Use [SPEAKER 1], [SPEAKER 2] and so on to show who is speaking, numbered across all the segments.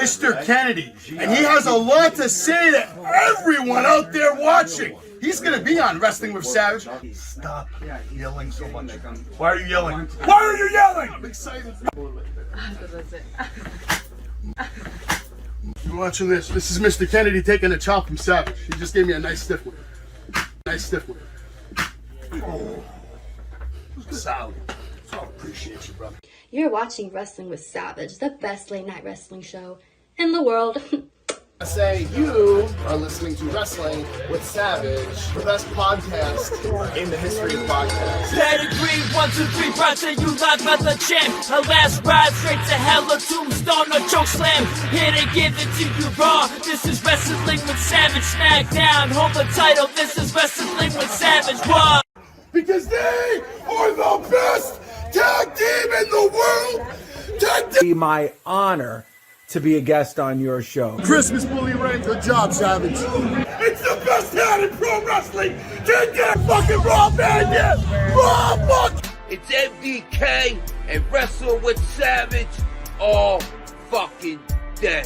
[SPEAKER 1] Mr. Kennedy, and he has a lot to say to everyone out there watching. He's going to be on Wrestling with Savage. Stop yelling so much. Why are you yelling? Why are you yelling? I'm excited. You're watching this. This is Mr. Kennedy taking a chop from Savage. He just gave me a nice stiff one. Nice stiff one. Oh. Solid. So I appreciate you, brother.
[SPEAKER 2] You're watching Wrestling with Savage, the best late night wrestling show in the world.
[SPEAKER 3] I say you are listening to Wrestling with Savage, the best podcast in the history of podcasts.
[SPEAKER 4] Pedigree, 1, 2, 3, Roger, you live by the champ. A last ride straight to hell, a tombstone, a choke slam. Here to give it to you raw. This is Wrestling with Savage, SmackDown. Hold the title, this is Wrestling with Savage. What?
[SPEAKER 1] Because they are the best tag team in the world. Tag team.
[SPEAKER 5] Be my honor to be a guest on your show.
[SPEAKER 1] Christmas Bully Ray, good job, Savage. It's the best hat in pro wrestling. Take that fucking Raw Bandit. Raw fuck.
[SPEAKER 6] It's MDK and Wrestle with Savage all fucking day.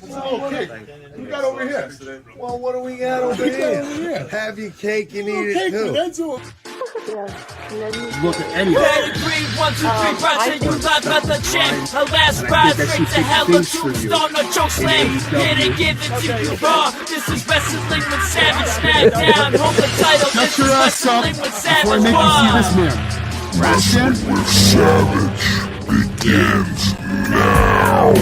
[SPEAKER 1] Okay, we got over here.
[SPEAKER 7] Well, what do we got over here? Have your cake and eat it too.
[SPEAKER 1] Look at Eddie.
[SPEAKER 4] Pedigree, 1, 2, 3, Roger, you live by the champ. A last ride straight to hell, a tombstone, a choke slam. Here to give it to you raw. This is Wrestling with Savage, SmackDown. Hold the title, this is Wrestling with Savage.
[SPEAKER 1] Before I make you see this man.
[SPEAKER 8] Wrestling with Savage begins now.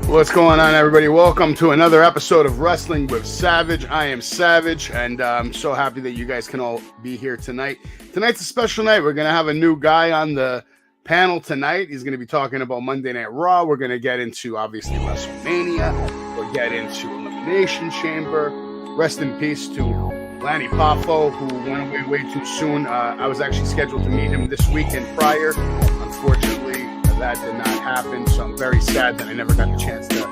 [SPEAKER 1] What's going on, everybody? Welcome to another episode of Wrestling with Savage. I am Savage, and I'm so happy that you guys can all be here tonight. Tonight's a special night. We're going to have a new guy on the panel tonight. He's going to be talking about Monday Night Raw. We're going to get into, obviously, WrestleMania. We'll get into Elimination Chamber. Rest in peace to Lanny Poffo, who went away way too soon. I was actually scheduled to meet him this weekend prior. Unfortunately, that did not happen, so I'm very sad that I never got the chance to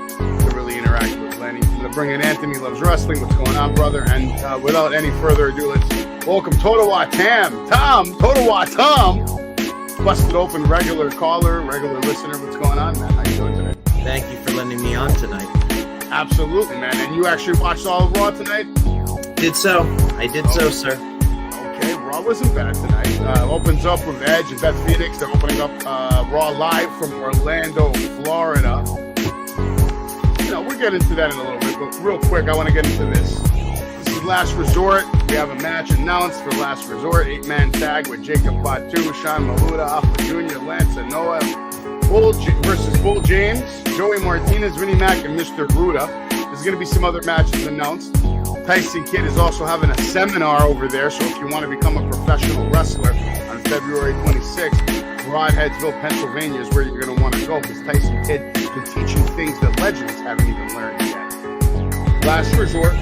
[SPEAKER 1] really interact with Lenny. I'm going to bring in Anthony Loves Wrestling. What's going on, brother? And without any further ado, let's welcome Totowa Tom. Busted open regular caller, regular listener. What's going on, man? How you doing today?
[SPEAKER 9] Thank you for letting me on tonight.
[SPEAKER 1] Absolutely, man. And you actually watched all of Raw tonight?
[SPEAKER 9] Did so. I did so, sir.
[SPEAKER 1] Okay, Raw wasn't bad tonight. Opens up with Edge and Beth Phoenix. They're opening up Raw live from Orlando, Florida. You know, we'll get into that in a little bit, but real quick, I want to get into this. This is Last Resort. We have a match announced for Last Resort. 8-man tag with Jacob Fatu, Sean Maluda, Alpha Jr., Lance Noah, versus Bull James, Joey Martinez, Vinnie Mac, and Mr. Ruda. There's going to be some other matches announced. Tyson Kidd is also having a seminar over there, so if you want to become a professional wrestler on February 26th, Broadheadsville, Pennsylvania is where you're going to want to go, because Tyson Kidd is teaching things that legends haven't even learned yet. Last Resort,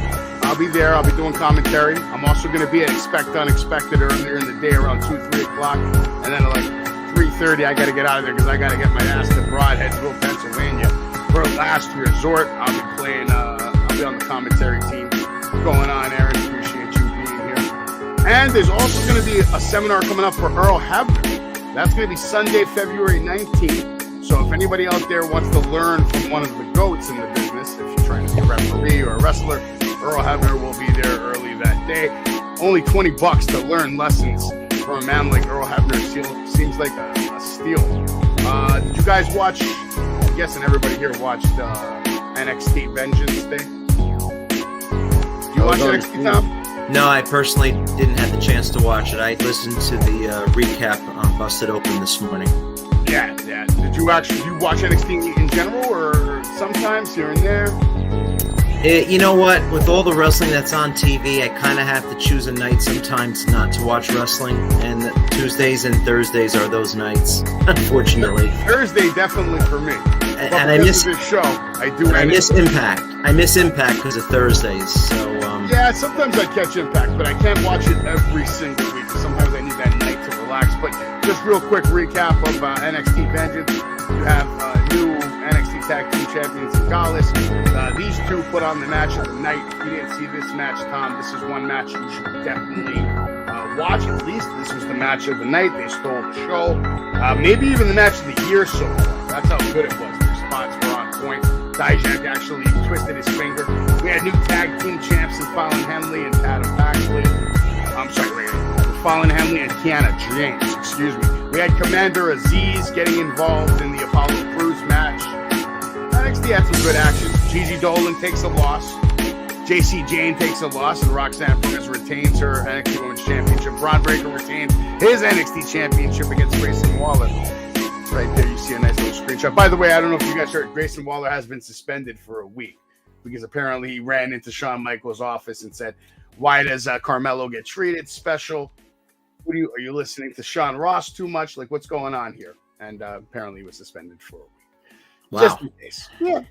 [SPEAKER 1] I'll be there. I'll be doing commentary. I'm also going to be at Expect Unexpected earlier in the day around 2, 3 o'clock, and then at like 3:30, I got to get out of there because I got to get my ass to Broadheadsville, Pennsylvania for Last Resort. I'll be playing, I'll be on the commentary team. Going on, Aaron? Appreciate you being here. And there's also going to be a seminar coming up for Earl Hebner. That's going to be Sunday, February 19th. So if anybody out there wants to learn from one of the GOATs in the business, if you're trying to be a referee or a wrestler, Earl Hebner will be there early that day. Only $20 to learn lessons from a man like Earl Hebner seems like a steal. Did you guys watch? I'm guessing everybody here watched NXT Vengeance Day. You watch NXT, Tom?
[SPEAKER 9] No, I personally didn't have the chance to watch it. I listened to the recap on Busted Open this morning.
[SPEAKER 1] Yeah. Did you watch NXT in general, or sometimes here and there?
[SPEAKER 9] You know what? With all the wrestling that's on TV, I kind of have to choose a night sometimes not to watch wrestling, and Tuesdays and Thursdays are those nights, unfortunately.
[SPEAKER 1] Thursday definitely for me.
[SPEAKER 9] And I miss
[SPEAKER 1] this show.
[SPEAKER 9] I miss Impact. I miss Impact because of Thursdays. So
[SPEAKER 1] yeah, sometimes I catch Impact, but I can't watch it every single week. Sometimes I need that night to relax. But just real quick recap of NXT Vengeance. You have new NXT Tag Team Champions in Gallus. These two put on the match of the night. If you didn't see this match, Tom, this is one match you should definitely watch. At least this was the match of the night. They stole the show. Maybe even the match of the year so far. That's how good it was. The spots were on point. Dijak actually twisted his finger. We had new tag team champs in Fallon Henley and Adam Paxley. I'm sorry, Fallon Henley and Kiana James. Excuse me. We had Commander Aziz getting involved in the Apollo Crews match. NXT had some good action. Gigi Dolan takes a loss. JC Jane takes a loss, and Roxanne Perez retains her NXT Women's Championship. Braun Breaker retains his NXT Championship against Grayson Waller. Right there, you see a nice little screenshot. By the way, I don't know if you guys heard, Grayson Waller has been suspended for a week because apparently he ran into Shawn Michaels' office and said, "Why does Carmelo get treated special? Are you listening to Sean Ross too much? Like, what's going on here?" And apparently he was suspended for a week.
[SPEAKER 9] Wow.
[SPEAKER 1] Just in case. Yeah.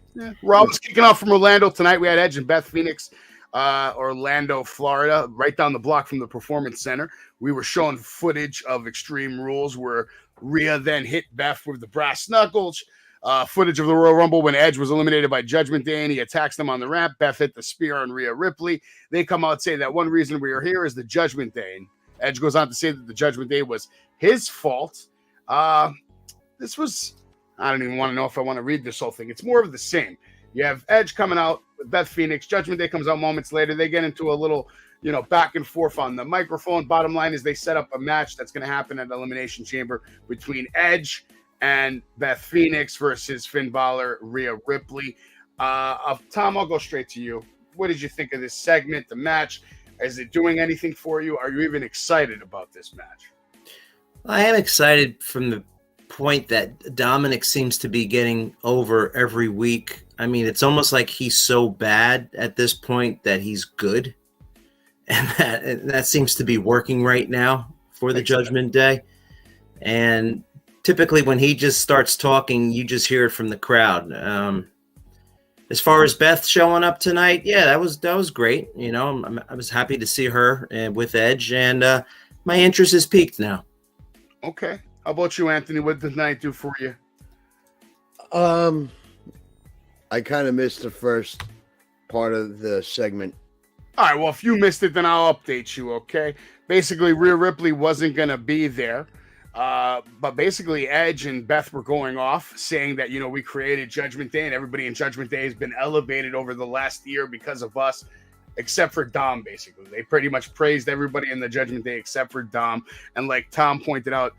[SPEAKER 1] Raw was kicking off from Orlando tonight. We had Edge and Beth Phoenix, Orlando, Florida, right down the block from the Performance Center. We were showing footage of Extreme Rules where Rhea then hit Beth with the brass knuckles. Footage of the Royal Rumble when Edge was eliminated by Judgment Day and he attacks them on the ramp. Beth hit the spear on Rhea Ripley. They come out and say that one reason we are here is the Judgment Day. And Edge goes on to say that the Judgment Day was his fault. This was, I don't even want to know if I want to read this whole thing. It's more of the same. You have Edge coming out with Beth Phoenix. Judgment Day comes out moments later. They get into a little, back and forth on the microphone. Bottom line is they set up a match that's going to happen at Elimination Chamber between Edge and Beth Phoenix versus Finn Balor, Rhea Ripley. Tom, I'll go straight to you. What did you think of this segment, the match? Is it doing anything for you? Are you even excited about this match?
[SPEAKER 9] I am excited from the point that Dominic seems to be getting over every week. I mean, it's almost like he's so bad at this point that he's good. And that seems to be working right now for the Judgment Day. And typically when he just starts talking, you just hear it from the crowd. As far as Beth showing up tonight, yeah, that was great. I was happy to see her with Edge, and my interest is peaked now.
[SPEAKER 1] Okay. How about you, Anthony? What did the night do for you?
[SPEAKER 7] I kind of missed the first part of the segment.
[SPEAKER 1] All right, well, if you missed it, then I'll update you, okay? Basically, Rhea Ripley wasn't going to be there. But basically, Edge and Beth were going off saying that, we created Judgment Day and everybody in Judgment Day has been elevated over the last year because of us, except for Dom, basically. They pretty much praised everybody in the Judgment Day except for Dom. And like Tom pointed out,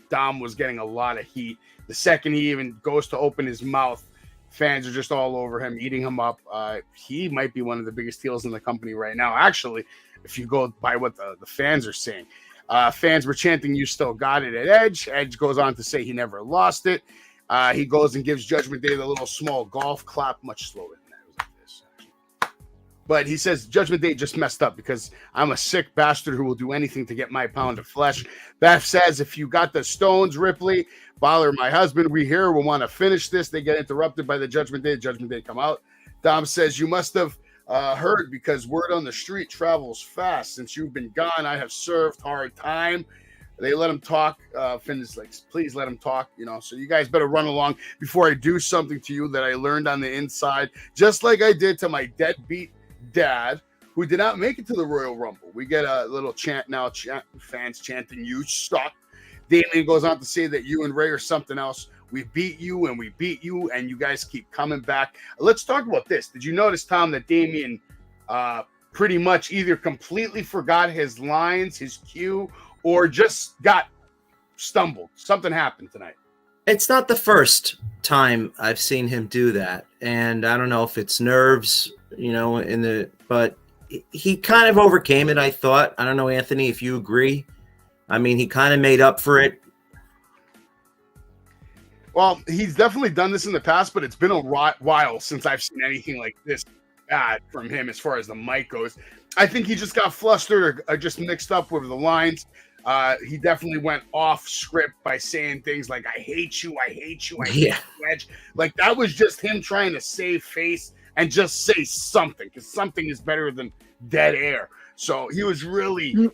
[SPEAKER 1] Dom was getting a lot of heat. The second he even goes to open his mouth, fans are just all over him, eating him up. He might be one of the biggest heels in the company right now. Actually, if you go by what the fans are saying. Fans were chanting, "You still got it" at Edge. Edge goes on to say he never lost it. He goes and gives Judgment Day the little small golf clap, much slower than that. It was like this, actually. But he says Judgment Day just messed up because I'm a sick bastard who will do anything to get my pound of flesh. Beth says, "If you got the stones, Ripley, Balor, my husband, we here will want to finish this." They get interrupted by the Judgment Day. Judgment Day come out. Dom says, "You must have heard because word on the street travels fast. Since you've been gone, I have served hard time." They let him talk. Finn is like, "Please let him talk." So you guys better run along before I do something to you that I learned on the inside, just like I did to my deadbeat dad, who did not make it to the Royal Rumble. We get a little chant now, fans chanting, "You suck." Damien goes on to say that you and Ray are something else. We beat you and we beat you, and you guys keep coming back. Let's talk about this. Did you notice, Tom, that Damien pretty much either completely forgot his lines, his cue, or just got stumbled? Something happened tonight.
[SPEAKER 9] It's not the first time I've seen him do that. And I don't know if it's nerves, but he kind of overcame it, I thought. I don't know, Anthony, if you agree. I mean, he kind of made up for it.
[SPEAKER 1] Well, he's definitely done this in the past, but it's been a while since I've seen anything like this bad from him as far as the mic goes. I think he just got flustered or just mixed up with the lines. He definitely went off script by saying things like, "I hate you, I hate you, I hate you, Edge." Like, that was just him trying to save face and just say something, because something is better than dead air. So he was really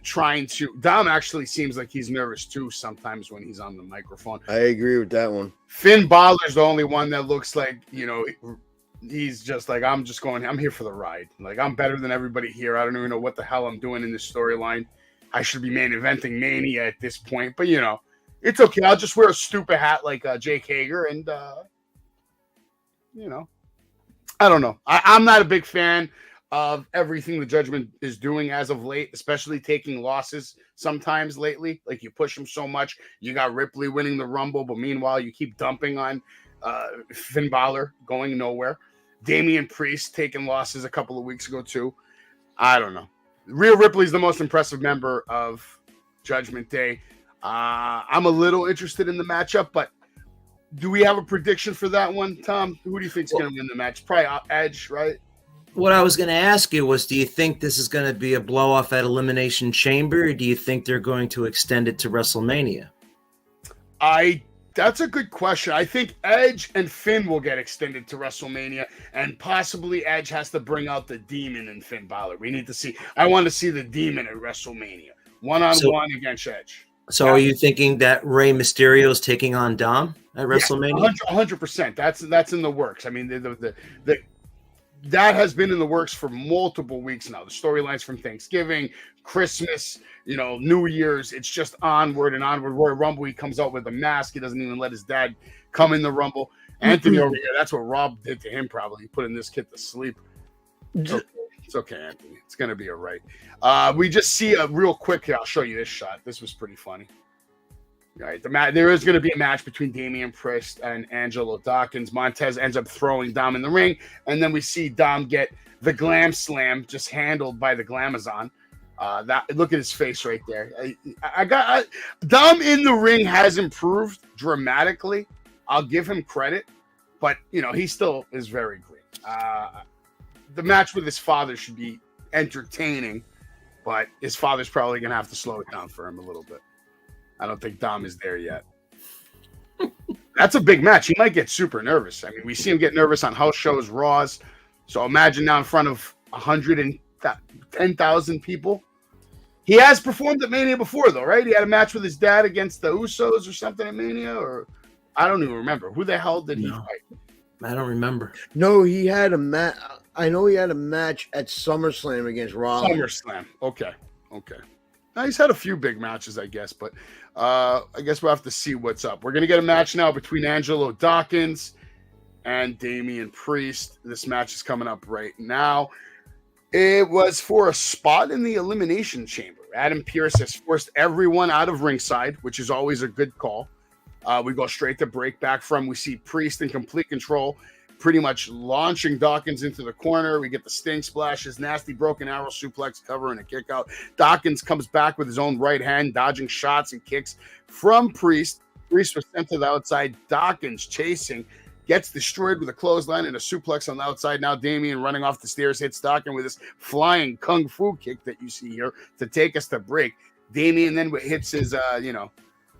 [SPEAKER 1] trying to. Dom actually seems like he's nervous too sometimes when he's on the microphone.
[SPEAKER 7] I agree with that one.
[SPEAKER 1] Finn Balor's the only one that looks like, he's just like, I'm here for the ride. Like, I'm better than everybody here. I don't even know what the hell I'm doing in this storyline. I should be main eventing Mania at this point. But, you know, it's okay. I'll just wear a stupid hat like Jake Hager and, you know, I don't know. I'm not a big fan of everything the Judgment is doing as of late, especially taking losses sometimes lately. Like, you push them so much. You got Ripley winning the Rumble, but meanwhile, you keep dumping on Finn Balor going nowhere. Damian Priest taking losses a couple of weeks ago, too. I don't know. Rhea Ripley's the most impressive member of Judgment Day. I'm a little interested in the matchup, but do we have a prediction for that one, Tom? Who do you think's going to win the match? Probably Edge, right?
[SPEAKER 9] What I was going to ask you was, do you think this is going to be a blow-off at Elimination Chamber, or do you think they're going to extend it to WrestleMania?
[SPEAKER 1] That's a good question. I think Edge and Finn will get extended to WrestleMania, and possibly Edge has to bring out the Demon in Finn Balor. We need to see. I want to see the Demon at WrestleMania, one-on-one against Edge.
[SPEAKER 9] So are you thinking that Rey Mysterio is taking on Dom at WrestleMania?
[SPEAKER 1] 100%. That's in the works. I mean, that has been in the works for multiple weeks now. The storylines from Thanksgiving, Christmas, you know, New Year's, it's just onward and onward. Royal Rumble, he comes out with a mask. He doesn't even let his dad come in the Rumble. Anthony over here, that's what Rob did to him probably. He putting this kid to sleep. It's okay, Anthony. It's going to be all right. We just see a real quick here. I'll show you this shot. This was pretty funny. All right, there is going to be a match between Damian Priest and Angelo Dawkins. Montez ends up throwing Dom in the ring, and then we see Dom get the Glam Slam just handled by the Glamazon. Look at his face right there. Dom in the ring has improved dramatically. I'll give him credit, but you know he still is very great. The match with his father should be entertaining, but his father's probably going to have to slow it down for him a little bit. I don't think Dom is there yet. That's a big match. He might get super nervous. I mean, we see him get nervous on house shows, Raws. So imagine now in front of 110,000 people. He has performed at Mania before, though, right? He had a match with his dad against the Usos or something at Mania, or I don't even remember. Who the hell did he fight?
[SPEAKER 9] I don't remember.
[SPEAKER 7] No, he had a match. I know he had a match at SummerSlam against Rollins.
[SPEAKER 1] SummerSlam. Okay. Now, he's had a few big matches, I guess, but I guess we'll have to see what's up. We're going to get a match now between Angelo Dawkins and Damian Priest. This match is coming up right now. It was for a spot in the Elimination Chamber. Adam Pearce has forced everyone out of ringside, which is always a good call. We go straight to break back from. We see Priest in complete control, pretty much launching Dawkins into the corner. We get the Sting splashes, nasty broken arrow suplex cover, and a kick out. Dawkins comes back with his own right hand, dodging shots and kicks from Priest. Priest was sent to the outside. Dawkins chasing, gets destroyed with a clothesline and a suplex on the outside. Now Damian running off the stairs hits Dawkins with this flying kung fu kick that you see here to take us to break. Damian then hits his,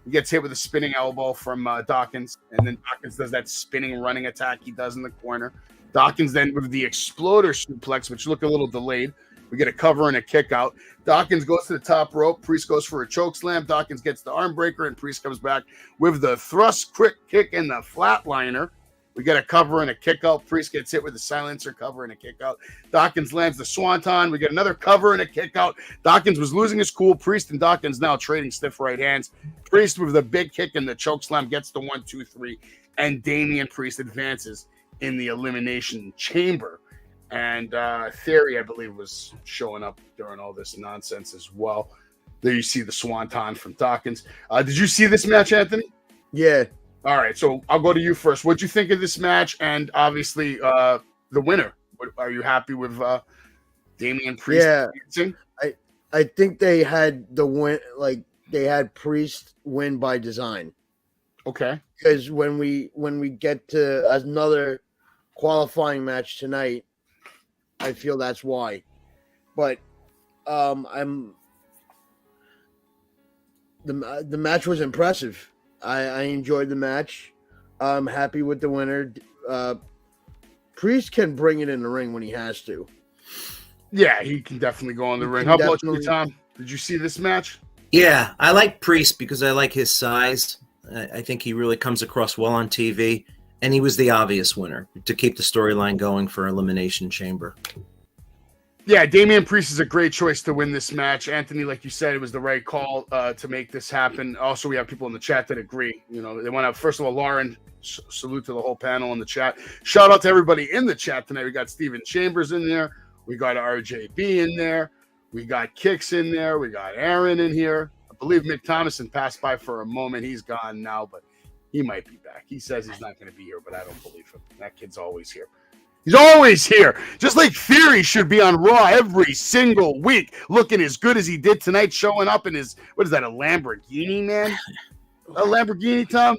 [SPEAKER 1] he gets hit with a spinning elbow from Dawkins, and then Dawkins does that spinning running attack he does in the corner. Dawkins then with the exploder suplex, which looked a little delayed. We get a cover and a kick out. Dawkins goes to the top rope. Priest goes for a choke slam. Dawkins gets the arm breaker, and Priest comes back with the thrust quick kick and the flatliner. We get a cover and a kick out. Priest gets hit with a silencer cover and a kick out. Dawkins lands the swanton. We get another cover and a kick out. Dawkins was losing his cool. Priest and Dawkins now trading stiff right hands. Priest with the big kick and the choke slam gets the 1, 2, 3. And Damian Priest advances in the Elimination Chamber. And Theory, I believe, was showing up during all this nonsense as well. There you see the swanton from Dawkins. Did you see this match, Anthony?
[SPEAKER 7] Yeah.
[SPEAKER 1] All right, so I'll go to you first. What'd you think of this match? And obviously, the winner. Are you happy with Damian Priest?
[SPEAKER 7] Yeah, I think they had the win. Like they had Priest win by design.
[SPEAKER 1] Okay.
[SPEAKER 7] Because when we get to another qualifying match tonight, I feel that's why. But the match was impressive. I enjoyed the match. I'm happy with the winner. Priest can bring it in the ring when he has to.
[SPEAKER 1] Yeah, he can definitely go on the ring. How about you, Tom? Did you see this match?
[SPEAKER 9] Yeah, I like Priest because I like his size. I think he really comes across well on TV, and he was the obvious winner to keep the storyline going for Elimination Chamber.
[SPEAKER 1] Yeah, Damian Priest is a great choice to win this match. Anthony, like you said, it was the right call to make this happen. Also, we have people in the chat that agree. You know, they want to, first of all, Lauren, salute to the whole panel in the chat. Shout out to everybody in the chat tonight. We got Steven Chambers in there. We got RJB in there. We got Kicks in there. We got Aaron in here. I believe Mick Thomason passed by for a moment. He's gone now, but he might be back. He says he's not going to be here, but I don't believe him. That kid's always here. He's always here. Just like Theory should be on Raw every single week, looking as good as he did tonight, showing up in his, what is that, a Lamborghini, man? A Lamborghini, Tom?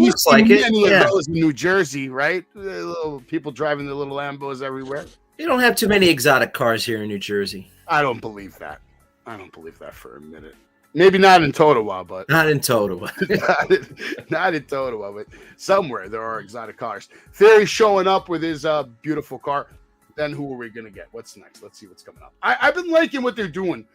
[SPEAKER 9] Looks like it.
[SPEAKER 1] Many of those in New Jersey, right? Little people driving the little Lambos everywhere.
[SPEAKER 9] You don't have too many exotic cars here in New Jersey.
[SPEAKER 1] I don't believe that. I don't believe that for a minute. Maybe not in Totowa, but
[SPEAKER 9] not in Totowa.
[SPEAKER 1] not in Totowa, but somewhere there are exotic cars. Theory showing up with his beautiful car. Then who are we gonna get? What's next? Let's see what's coming up. I've been liking what they're doing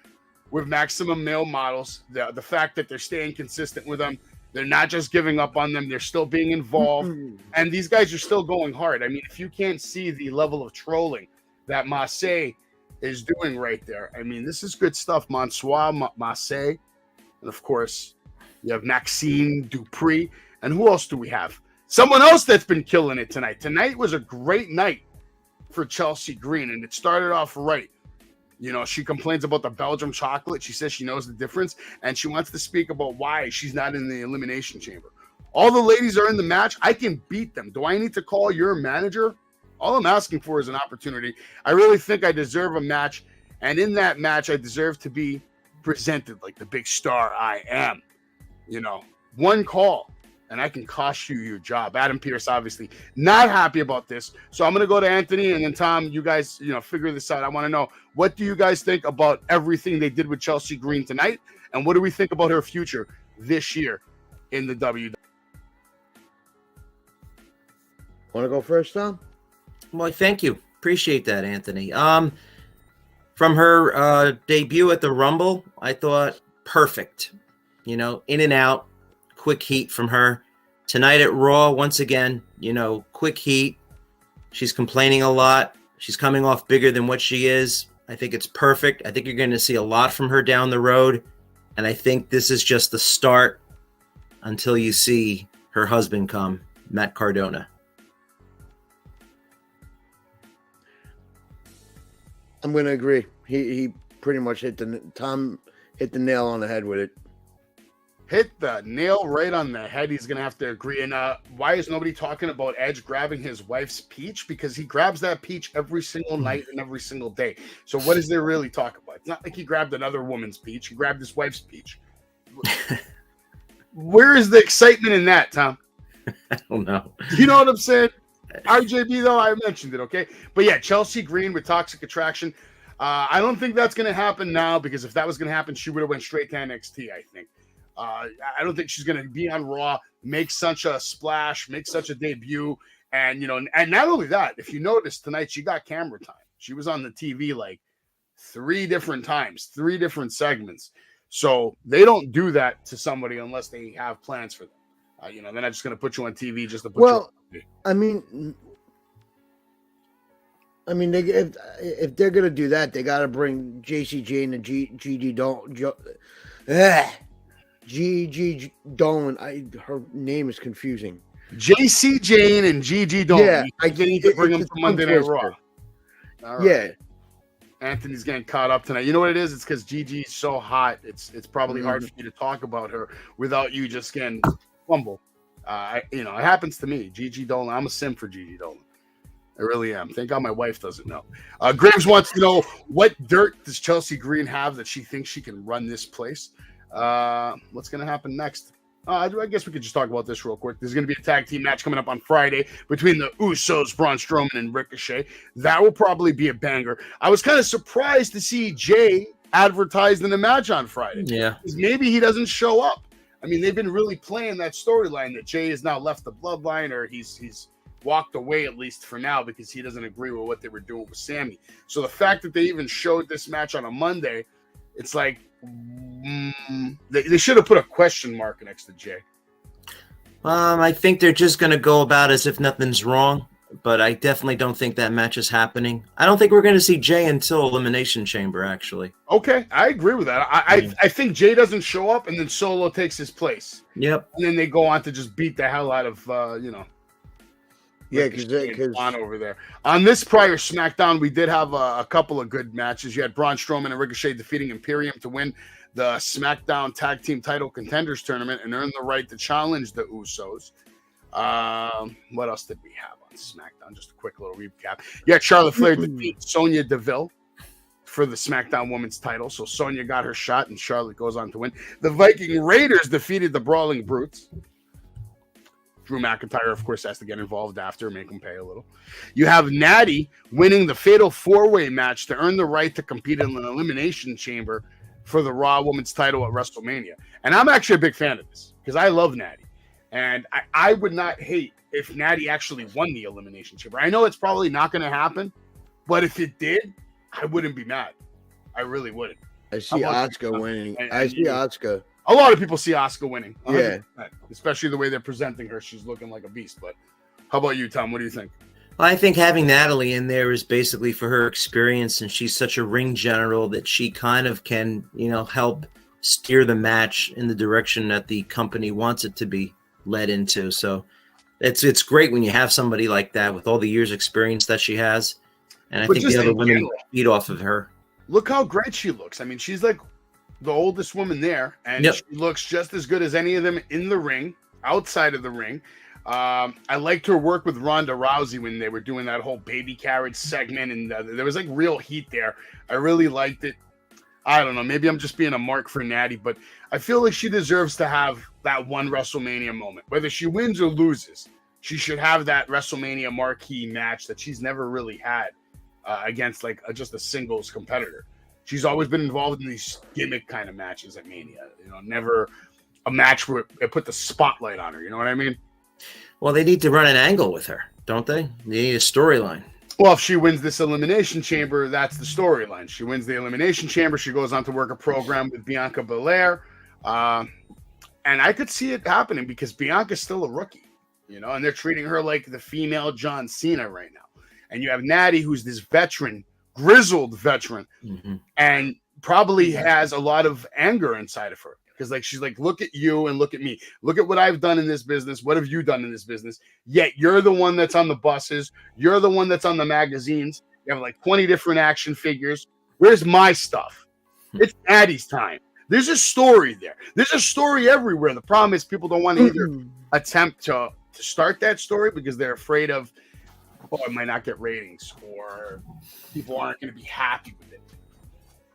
[SPEAKER 1] with Maximum Male Models. The fact that they're staying consistent with them. They're not just giving up on them. They're still being involved. And these guys are still going hard. I mean, if you can't see the level of trolling that Marseille is doing right there, I mean, this is good stuff. Monsoir, Marseille. And, of course, you have Maxine Dupree. And who else do we have? Someone else that's been killing it tonight. Tonight was a great night for Chelsea Green, and it started off right. You know, she complains about the Belgium chocolate. She says she knows the difference, and she wants to speak about why she's not in the Elimination Chamber. All the ladies are in the match. I can beat them. Do I need to call your manager? All I'm asking for is an opportunity. I really think I deserve a match, and in that match, I deserve to be presented like the big star I am. You know, one call, and I can cost you your job. Adam Pearce, obviously, not happy about this. So I'm going to go to Anthony, and then Tom, you guys, you know, figure this out. I want to know, what do you guys think about everything they did with Chelsea Green tonight? And what do we think about her future this year in the WWE?
[SPEAKER 7] Want to go first, Tom?
[SPEAKER 9] Well, thank you. Appreciate that, Anthony. From her debut at the Rumble, I thought perfect. You know, in and out, quick heat from her. Tonight at Raw, once again, you know, quick heat. She's complaining a lot. She's coming off bigger than what she is. I think it's perfect. I think you're going to see a lot from her down the road. And I think this is just the start until you see her husband come, Matt Cardona.
[SPEAKER 7] I'm going to agree. He pretty much hit the nail on the head with it.
[SPEAKER 1] Hit the nail right on the head. He's going to have to agree. And why is nobody talking about Edge grabbing his wife's peach? Because he grabs that peach every single night and every single day. So what is there really talk about? It's not like he grabbed another woman's peach. He grabbed his wife's peach. Where is the excitement in that, Tom?
[SPEAKER 9] I don't know.
[SPEAKER 1] You know what I'm saying? RJB, though, I mentioned it, okay? But yeah, Chelsea Green with Toxic Attraction. I don't think that's going to happen now, because if that was going to happen, she would have went straight to NXT, I think. I don't think she's going to be on Raw, make such a splash, make such a debut. And, you know, and not only that, if you notice tonight, she got camera time. She was on the TV like 3 different times, 3 different segments. So they don't do that to somebody unless they have plans for them. You know, they're not just going to put you on TV just to put you on TV.
[SPEAKER 7] I mean, if they're going to do that, they got to bring JC Jane and Gigi Dolan. Her name is confusing.
[SPEAKER 1] JC Jane and Gigi Dolan.
[SPEAKER 7] Yeah,
[SPEAKER 1] I need to bring them to Monday Night Raw. All right.
[SPEAKER 7] Yeah.
[SPEAKER 1] Anthony's getting caught up tonight. You know what it is? It's because Gigi is so hot. It's probably hard for you to talk about her without you just getting fumble. You know, it happens to me. Gigi Dolan. I'm a sim for Gigi Dolan. I really am. Thank God my wife doesn't know. Graves wants to know, what dirt does Chelsea Green have that she thinks she can run this place? What's going to happen next? I guess we could just talk about this real quick. There's going to be a tag team match coming up on Friday between the Usos, Braun Strowman, and Ricochet. That will probably be a banger. I was kind of surprised to see Jay advertised in the match on Friday.
[SPEAKER 9] Yeah.
[SPEAKER 1] Because maybe he doesn't show up. I mean, they've been really playing that storyline that Jay has now left the bloodline, or he's walked away, at least for now, because he doesn't agree with what they were doing with Sammy. So the fact that they even showed this match on a Monday, it's like they should have put a question mark next to Jay.
[SPEAKER 9] I think they're just going to go about as if nothing's wrong. but I definitely don't think that match is happening. I don't think we're going to see Jay until Elimination Chamber, actually.
[SPEAKER 1] Okay, I agree with that. I think Jay doesn't show up, and then Solo takes his place.
[SPEAKER 9] Yep.
[SPEAKER 1] And then they go on to just beat the hell out of,
[SPEAKER 7] Yeah, because
[SPEAKER 1] on over there. On this prior SmackDown, we did have a couple of good matches. You had Braun Strowman and Ricochet defeating Imperium to win the SmackDown Tag Team Title Contenders Tournament and earn the right to challenge the Usos. What else did we have on SmackDown? Just a quick little recap. Yeah, Charlotte Flair defeated Sonya Deville for the SmackDown Women's title. So Sonya got her shot, and Charlotte goes on to win. The Viking Raiders defeated the Brawling Brutes. Drew McIntyre, of course, has to get involved after, make him pay a little. You have Natty winning the Fatal 4-Way match to earn the right to compete in an Elimination Chamber for the Raw Women's title at WrestleMania. And I'm actually a big fan of this because I love Natty. And I would not hate if Natty actually won the Elimination Chamber. I know it's probably not going to happen, but if it did, I wouldn't be mad. I really wouldn't.
[SPEAKER 7] I see Asuka winning. I see Asuka.
[SPEAKER 1] A lot of people see Asuka winning.
[SPEAKER 7] 100%.
[SPEAKER 1] Yeah. Especially the way they're presenting her. She's looking like a beast. But how about you, Tom? What do you think?
[SPEAKER 9] Well, I think having Natalie in there is basically for her experience, and she's such a ring general that she kind of can, help steer the match in the direction that the company wants it to be led into. So it's great when you have somebody like that with all the years experience that she has. And I think the other women feed off of her.
[SPEAKER 1] Look how great she looks. I mean, she's like the oldest woman there, and she looks just as good as any of them in the ring, outside of the ring. I liked her work with Ronda Rousey when they were doing that whole baby carriage segment, and there was like real heat there. I really liked it. I don't know. Maybe I'm just being a mark for Natty, but I feel like she deserves to have that one WrestleMania moment. Whether she wins or loses, she should have that WrestleMania marquee match that she's never really had against like just a singles competitor. She's always been involved in these gimmick kind of matches at Mania. Never a match where it put the spotlight on her. You know what I mean?
[SPEAKER 9] Well, they need to run an angle with her, don't they? They need a storyline.
[SPEAKER 1] Well, if she wins this Elimination Chamber, that's the storyline. She wins the Elimination Chamber. She goes on to work a program with Bianca Belair. And I could see it happening because Bianca's still a rookie, and they're treating her like the female John Cena right now. And you have Natty, who's this veteran, grizzled veteran, and probably has a lot of anger inside of her. Because she's like, look at you and look at me. Look at what I've done in this business. What have you done in this business? Yet you're the one that's on the buses. You're the one that's on the magazines. You have like 20 different action figures. Where's my stuff? It's Natty's time. There's a story there. There's a story everywhere. The problem is people don't want to either attempt to start that story because they're afraid of, it might not get ratings or people aren't going to be happy with it.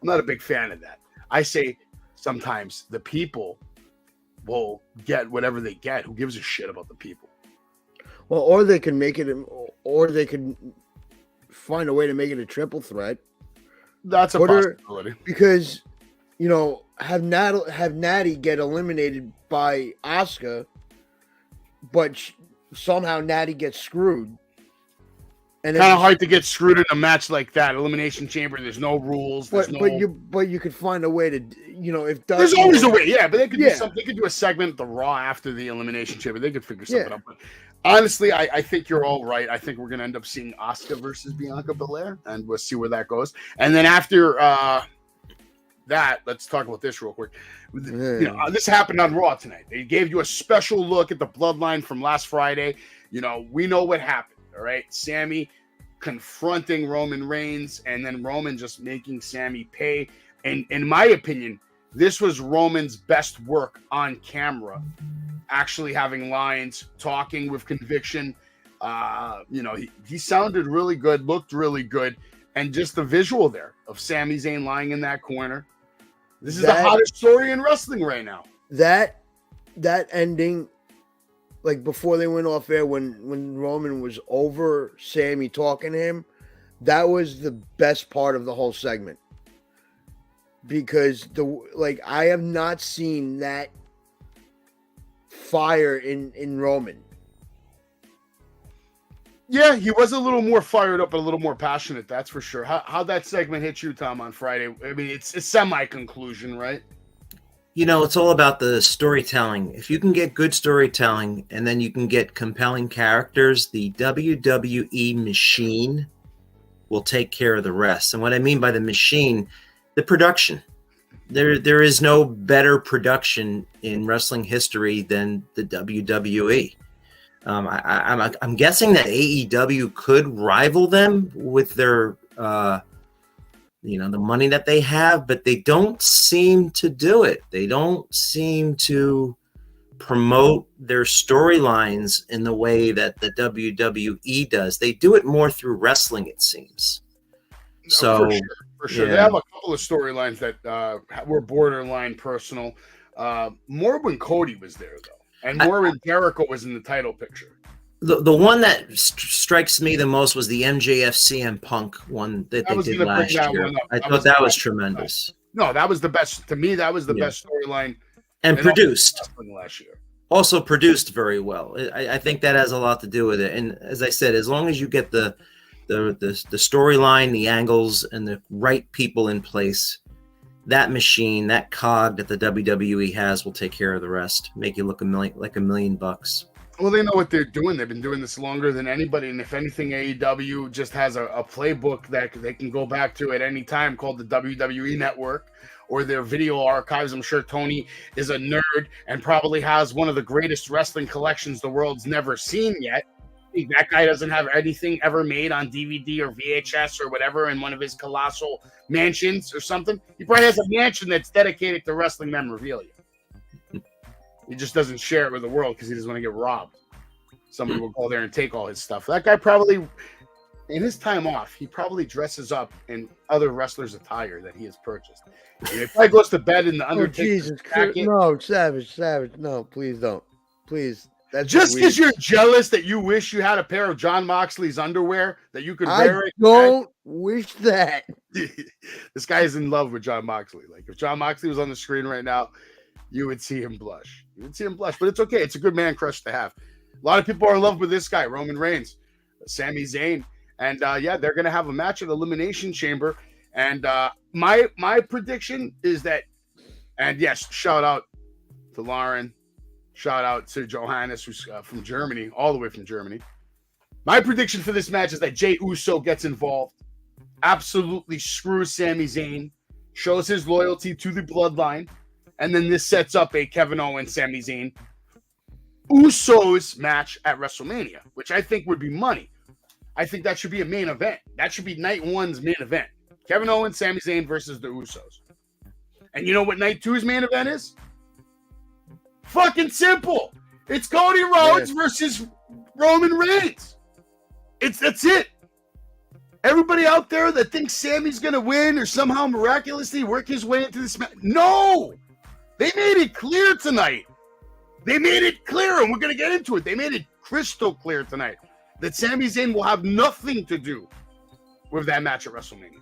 [SPEAKER 1] I'm not a big fan of that. I say, sometimes the people will get whatever they get. Who gives a shit about the people?
[SPEAKER 7] Well, or they can make it, or they could find a way to make it a triple threat.
[SPEAKER 1] That's a possibility.
[SPEAKER 7] Because, have Natty get eliminated by Asuka, but somehow Natty gets screwed. And
[SPEAKER 1] kind of hard to get screwed in a match like that. Elimination Chamber. There's no rules.
[SPEAKER 7] But you could find a way to, if
[SPEAKER 1] there's always a way. Yeah, but they could do something. They could do a segment at the Raw after the Elimination Chamber. They could figure something out. But honestly, I think you're all right. I think we're gonna end up seeing Asuka versus Bianca Belair, and we'll see where that goes. And then after that, let's talk about this real quick. This happened on Raw tonight. They gave you a special look at the Bloodline from last Friday. We know what happened. All right, Sammy confronting Roman Reigns, and then Roman just making Sammy pay. And in my opinion, this was Roman's best work on camera. Actually having lines, talking with conviction. He sounded really good, looked really good, and just the visual there of Sami Zayn lying in that corner. This is the hottest story in wrestling right now.
[SPEAKER 7] That ending. Like before they went off air, when Roman was over Sammy talking to him, that was the best part of the whole segment. Because I have not seen that fire in Roman.
[SPEAKER 1] Yeah, he was a little more fired up, a little more passionate. That's for sure. How that segment hit you, Tom, on Friday? I mean, it's a semi-conclusion, right?
[SPEAKER 9] You know, it's all about the storytelling. If you can get good storytelling and then you can get compelling characters, the WWE machine will take care of the rest. And what I mean by the machine, the production. There is no better production in wrestling history than the WWE. I'm guessing that AEW could rival them with their, the money that they have, but they don't seem to do it. They don't seem to promote their storylines in the way that the WWE does. They do it more through wrestling, it seems. So.
[SPEAKER 1] For sure.
[SPEAKER 9] Yeah.
[SPEAKER 1] They have a couple of storylines that were borderline personal. More when Cody was there, though. And more when Jericho was in the title picture.
[SPEAKER 9] The one that strikes me the most was the MJF CM Punk one that they did last year. I thought that was tremendous.
[SPEAKER 1] No, that was the best. To me, that was the best storyline.
[SPEAKER 9] And produced.
[SPEAKER 1] Last year.
[SPEAKER 9] Also produced very well. I think that has a lot to do with it. And as I said, as long as you get the storyline, the angles, and the right people in place, that machine, that cog that the WWE has will take care of the rest. Make you look like $1 million.
[SPEAKER 1] Well, they know what they're doing. They've been doing this longer than anybody. And if anything, AEW just has a playbook that they can go back to at any time called the WWE Network or their video archives. I'm sure Tony is a nerd and probably has one of the greatest wrestling collections the world's never seen yet. That guy doesn't have anything ever made on DVD or VHS or whatever in one of his colossal mansions or something. He probably has a mansion that's dedicated to wrestling memorabilia. He just doesn't share it with the world because he doesn't want to get robbed. Somebody will go there and take all his stuff. That guy probably, in his time off, he probably dresses up in other wrestlers' attire that he has purchased. And he probably goes to bed in the Undertaker's jacket.
[SPEAKER 7] No, Savage, no, please don't. Please. That's
[SPEAKER 1] just because you're jealous that you wish you had a pair of John Moxley's underwear that you could wear.
[SPEAKER 7] I don't wish that.
[SPEAKER 1] This guy is in love with John Moxley. Like if John Moxley was on the screen right now, you would see him blush. But it's okay. It's a good man crush to have. A lot of people are in love with this guy, Roman Reigns, Sami Zayn, and they're gonna have a match at Elimination Chamber. And my prediction is that, and yes, shout out to Lauren. Shout out to Johannes, who's from Germany, all the way from Germany. My prediction for this match is that Jey Uso gets involved, absolutely screws Sami Zayn, shows his loyalty to the bloodline, and then this sets up a Kevin Owens, Sami Zayn, Usos match at WrestleMania, which I think would be money. I think that should be a main event. That should be night one's main event. Kevin Owens, Sami Zayn versus the Usos. And you know what night two's main event is? Fucking simple. It's Cody Rhodes versus Roman Reigns. That's it. Everybody out there that thinks Sammy's gonna win or somehow miraculously work his way into this match. No! They made it clear tonight. They made it clear, and we're gonna get into it. They made it crystal clear tonight that Sami Zayn will have nothing to do with that match at WrestleMania.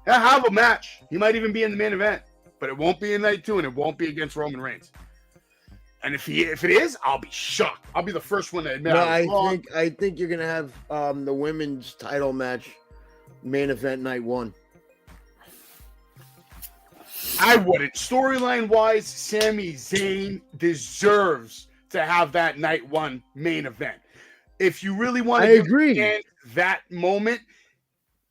[SPEAKER 1] He'll have a match. He might even be in the main event. But it won't be in night two, and it won't be against Roman Reigns. And if it is, I'll be shocked. I'll be the first one to admit.
[SPEAKER 7] No, I think you're gonna have the women's title match main event night one.
[SPEAKER 1] I wouldn't. Storyline wise, Sami Zayn deserves to have that night one main event. If you really want to
[SPEAKER 7] agree
[SPEAKER 1] that moment,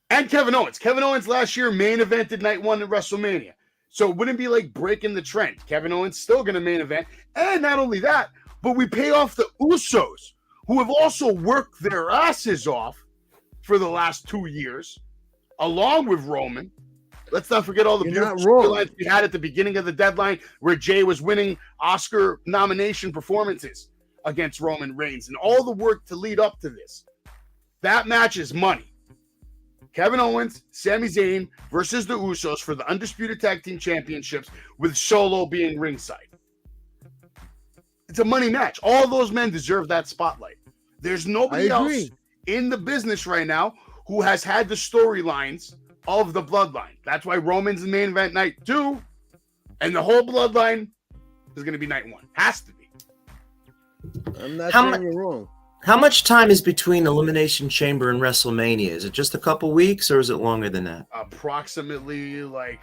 [SPEAKER 1] and Kevin Owens last year main evented night one at WrestleMania. So it wouldn't be like breaking the trend. Kevin Owens still going to main event. And not only that, but we pay off the Usos, who have also worked their asses off for the last 2 years, along with Roman. Let's not forget all the beautiful storylines we had at the beginning of the deadline where Jay was winning Oscar nomination performances against Roman Reigns and all the work to lead up to this. That match is money. Kevin Owens, Sami Zayn versus the Usos for the Undisputed Tag Team Championships with Solo being ringside. It's a money match. All those men deserve that spotlight. There's nobody else in the business right now who has had the storylines of the bloodline. That's why Roman's the main event night 2, and the whole bloodline is going to be night 1. Has to be.
[SPEAKER 7] I'm not saying you're wrong.
[SPEAKER 9] How much time is between Elimination Chamber and WrestleMania? Is it just a couple weeks, or is it longer than that?
[SPEAKER 1] Approximately like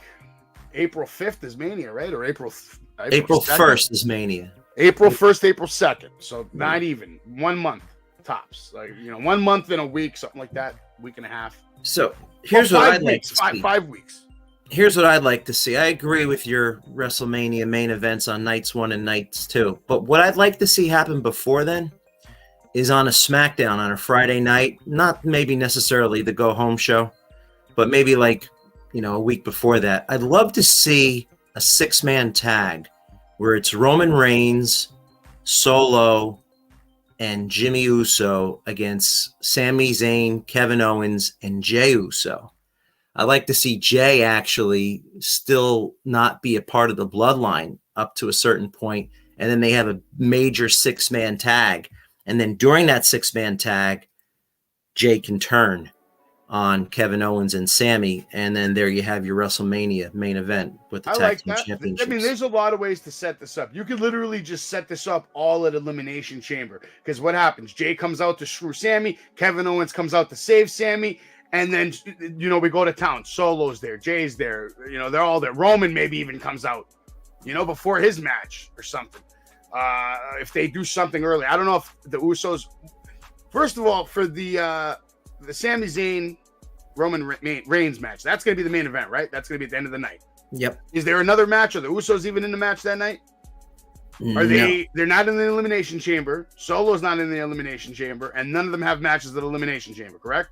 [SPEAKER 1] April 5th is Mania, right? Or April
[SPEAKER 9] 2nd 1st is Mania.
[SPEAKER 1] April 1st, April 2nd. So not even 1 month tops. Like, 1 month and a week, something like that. Week and a half.
[SPEAKER 9] So here's what I'd like to see.
[SPEAKER 1] 5 weeks.
[SPEAKER 9] Here's what I'd like to see. I agree with your WrestleMania main events on nights 1 and nights 2. But what I'd like to see happen before then is on a SmackDown on a Friday night, not maybe necessarily the go home show, but maybe like, a week before that. I'd love to see a 6-man tag where it's Roman Reigns, Solo, and Jimmy Uso against Sami Zayn, Kevin Owens, and Jey Uso. I'd like to see Jey actually still not be a part of the bloodline up to a certain point, and then they have a major 6-man tag. And then during that 6-man tag, Jey can turn on Kevin Owens and Sami, and then there you have your WrestleMania main event with the tag team championships.
[SPEAKER 1] I mean, there's a lot of ways to set this up. You could literally just set this up all at Elimination Chamber, because what happens? Jey comes out to screw Sami, Kevin Owens comes out to save Sami, and then we go to town. Solo's there, Jay's there, they're all there. Roman maybe even comes out, before his match or something. If they do something early, I don't know if the Usos. First of all, for the Sami Zayn Roman Reigns match, that's going to be the main event, right? That's going to be at the end of the night.
[SPEAKER 9] Yep.
[SPEAKER 1] Is there another match? Are the Usos even in the match that night? Are they? They're not in the Elimination Chamber. Solo's not in the Elimination Chamber, and none of them have matches at Elimination Chamber. Correct?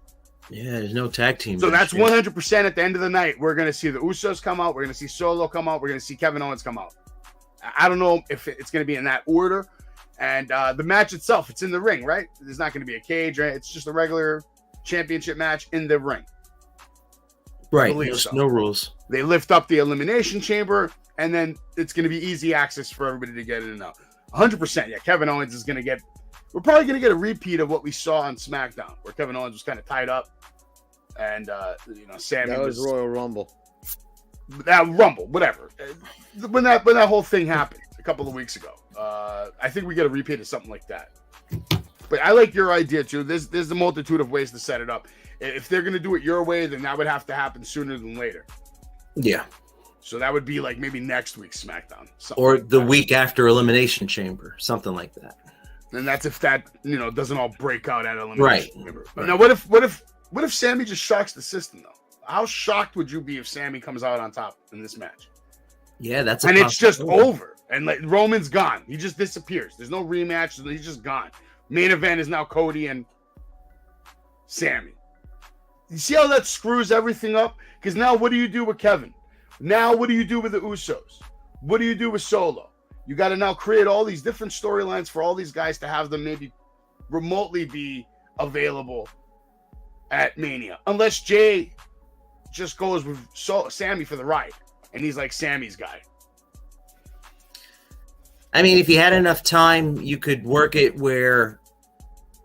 [SPEAKER 9] Yeah, there's no tag team.
[SPEAKER 1] So that's 100% at the end of the night. We're going to see the Usos come out. We're going to see Solo come out. We're going to see Kevin Owens come out. I don't know if it's going to be in that order. And the match itself, it's in the ring, right? There's not going to be a cage, right? It's just a regular championship match in the ring.
[SPEAKER 9] Right. No rules.
[SPEAKER 1] They lift up the Elimination Chamber, and then it's going to be easy access for everybody to get in and out. 100%. Yeah, Kevin Owens is going to get... We're probably going to get a repeat of what we saw on SmackDown, where Kevin Owens was kind of tied up, and Sami
[SPEAKER 7] that was Royal Rumble.
[SPEAKER 1] That Rumble, whatever. When that whole thing happened a couple of weeks ago, I think we get a repeat of something like that. But I like your idea too. There's a multitude of ways to set it up. If they're going to do it your way, then that would have to happen sooner than later.
[SPEAKER 9] Yeah.
[SPEAKER 1] So that would be like maybe next week's SmackDown,
[SPEAKER 9] or like the week after Elimination Chamber, something like that.
[SPEAKER 1] And that's if that doesn't all break out at Elimination Chamber.
[SPEAKER 9] Right.
[SPEAKER 1] Now, what if Sami just shocks the system though? How shocked would you be if Sami comes out on top in this match?
[SPEAKER 9] Yeah, that's
[SPEAKER 1] and it's just over. And like Roman's gone. He just disappears. There's no rematch. He's just gone. Main event is now Cody and Sami. You see how that screws everything up? Because now what do you do with Kevin? Now what do you do with the Usos? What do you do with Solo? You got to now create all these different storylines for all these guys to have them maybe remotely be available at Mania. Unless Jey just goes with Sami for the ride, and he's like Sami's guy.
[SPEAKER 9] I mean, if you had enough time, you could work it where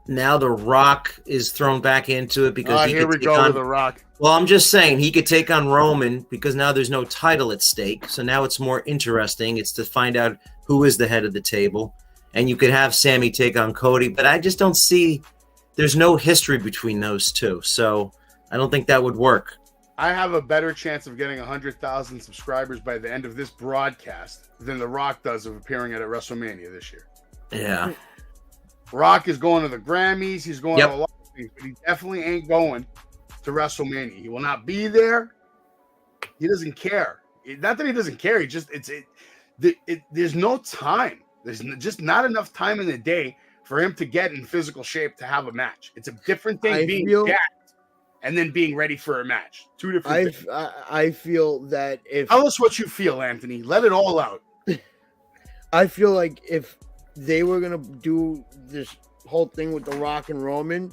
[SPEAKER 9] now The Rock is thrown back into it because
[SPEAKER 1] here we go with The Rock.
[SPEAKER 9] Well, I'm just saying he could take on Roman because now there's no title at stake. So now it's more interesting. It's to find out who is the head of the table, and you could have Sami take on Cody. But I just don't see. There's no history between those two, so I don't think that would work.
[SPEAKER 1] I have a better chance of getting 100,000 subscribers by the end of this broadcast than The Rock does of appearing at WrestleMania this year.
[SPEAKER 9] Yeah.
[SPEAKER 1] Rock is going to the Grammys. He's going to a lot of things, but he definitely ain't going to WrestleMania. He will not be there. He doesn't care. Not that he doesn't care. He just, there's no time. There's just not enough time in the day for him to get in physical shape to have a match. It's a different thing being jacked and then being ready for a match. Two different things.
[SPEAKER 7] I feel that if...
[SPEAKER 1] Tell us what you feel, Anthony. Let it all out.
[SPEAKER 7] I feel like if they were going to do this whole thing with The Rock and Roman,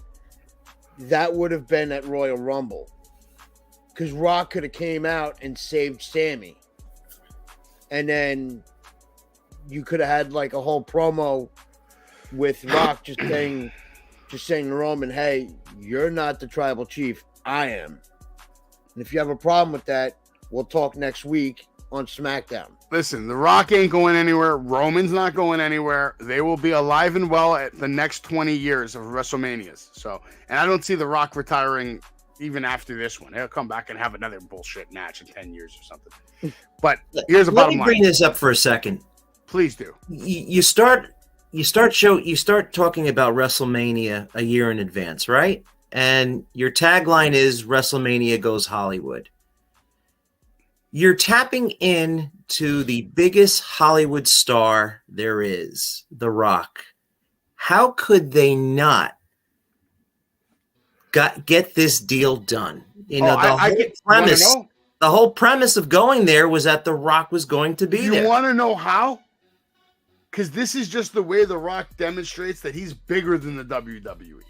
[SPEAKER 7] that would have been at Royal Rumble. Because Rock could have came out and saved Sami. And then you could have had like a whole promo with Rock just saying to Roman, hey, you're not the tribal chief. I am. And if you have a problem with that, we'll talk next week on SmackDown.
[SPEAKER 1] Listen, The Rock ain't going anywhere. Roman's not going anywhere. They will be alive and well at the next 20 years of WrestleManias. So, and I don't see The Rock retiring even after this one. He'll come back and have another bullshit match in 10 years or something. But here's the bottom line.
[SPEAKER 9] Let me bring this up for a second.
[SPEAKER 1] Please do.
[SPEAKER 9] You start talking about WrestleMania a year in advance, right? And your tagline is WrestleMania goes Hollywood. You're tapping in to the biggest Hollywood star there is, The Rock. How could they not get this deal done? You know, the whole premise of going there was that The Rock was going to be there.
[SPEAKER 1] You want to know how? Because this is just the way The Rock demonstrates that he's bigger than the WWE.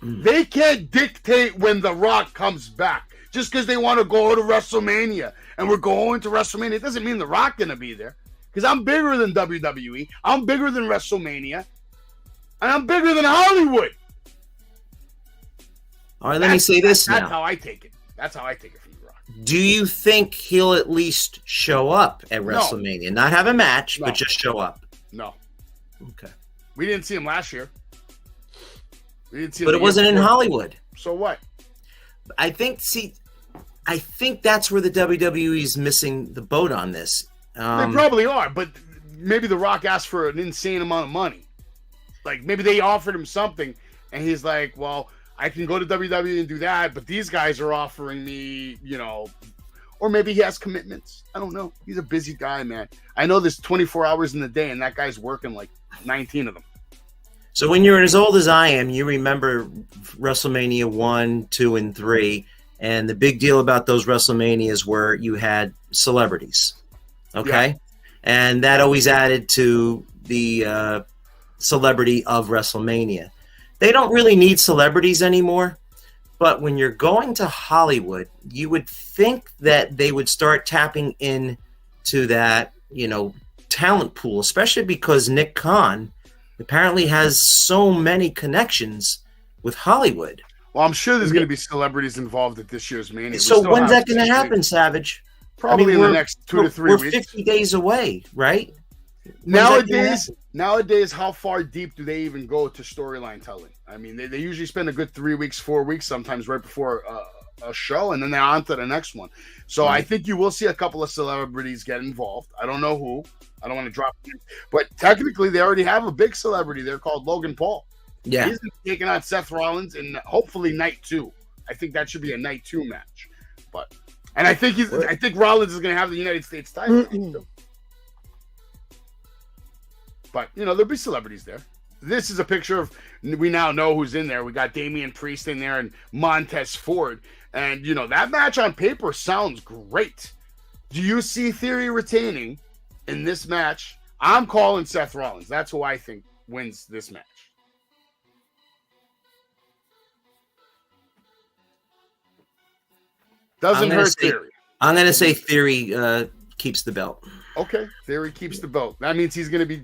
[SPEAKER 1] They can't dictate when The Rock comes back. Just because they want to go to WrestleMania and we're going to WrestleMania, it doesn't mean The Rock going to be there. Because I'm bigger than WWE. I'm bigger than WrestleMania. And I'm bigger than Hollywood.
[SPEAKER 9] All right, let me say this now.
[SPEAKER 1] That's how I take it. That's how I take it from The Rock.
[SPEAKER 9] Do you think he'll at least show up at WrestleMania? Not have a match, but just show up?
[SPEAKER 1] No.
[SPEAKER 9] Okay.
[SPEAKER 1] We didn't see him last year. We didn't see him.
[SPEAKER 9] But it wasn't in Hollywood.
[SPEAKER 1] So what?
[SPEAKER 9] I think that's where the WWE is missing the boat on this.
[SPEAKER 1] They probably are, but maybe The Rock asked for an insane amount of money. Like, maybe they offered him something, and he's like, well, I can go to WWE and do that, but these guys are offering me, you know, or maybe he has commitments. I don't know. He's a busy guy, man. I know there's 24 hours in the day, and that guy's working like 19 of them.
[SPEAKER 9] So when you're as old as I am, you remember WrestleMania 1, 2, and 3, and the big deal about those WrestleManias were you had celebrities, okay? Yeah. And that always added to the celebrity of WrestleMania. They don't really need celebrities anymore, but when you're going to Hollywood, you would think that they would start tapping into that, you know, talent pool, especially because Nick Khan apparently has so many connections with Hollywood.
[SPEAKER 1] Well, I'm sure there's going to be celebrities involved at this year's Mania.
[SPEAKER 9] So when's that going to happen, Savage?
[SPEAKER 1] Probably in the next 2 to 3 weeks.
[SPEAKER 9] We're 50 days away, right?
[SPEAKER 1] Nowadays, how far deep do they even go to storyline telling? I mean, they usually spend a good 3 weeks, 4 weeks, sometimes right before a show, and then they're on to the next one. So I think you will see a couple of celebrities get involved. I don't know who. I don't want to drop it. But technically, they already have a big celebrity there called Logan Paul.
[SPEAKER 9] Yeah.
[SPEAKER 1] He's taking on Seth Rollins in hopefully night 2. I think that should be a night 2 match. And I think Rollins is going to have the United States title. But, you know, there'll be celebrities there. This is a picture of, we now know who's in there. We got Damian Priest in there and Montez Ford. And, you know, that match on paper sounds great. Do you see Theory retaining in this match? I'm calling Seth Rollins. That's who I think wins this match. Doesn't hurt Theory.
[SPEAKER 9] I'm going to say Theory keeps the belt.
[SPEAKER 1] Okay, Theory keeps the belt. That means he's going to be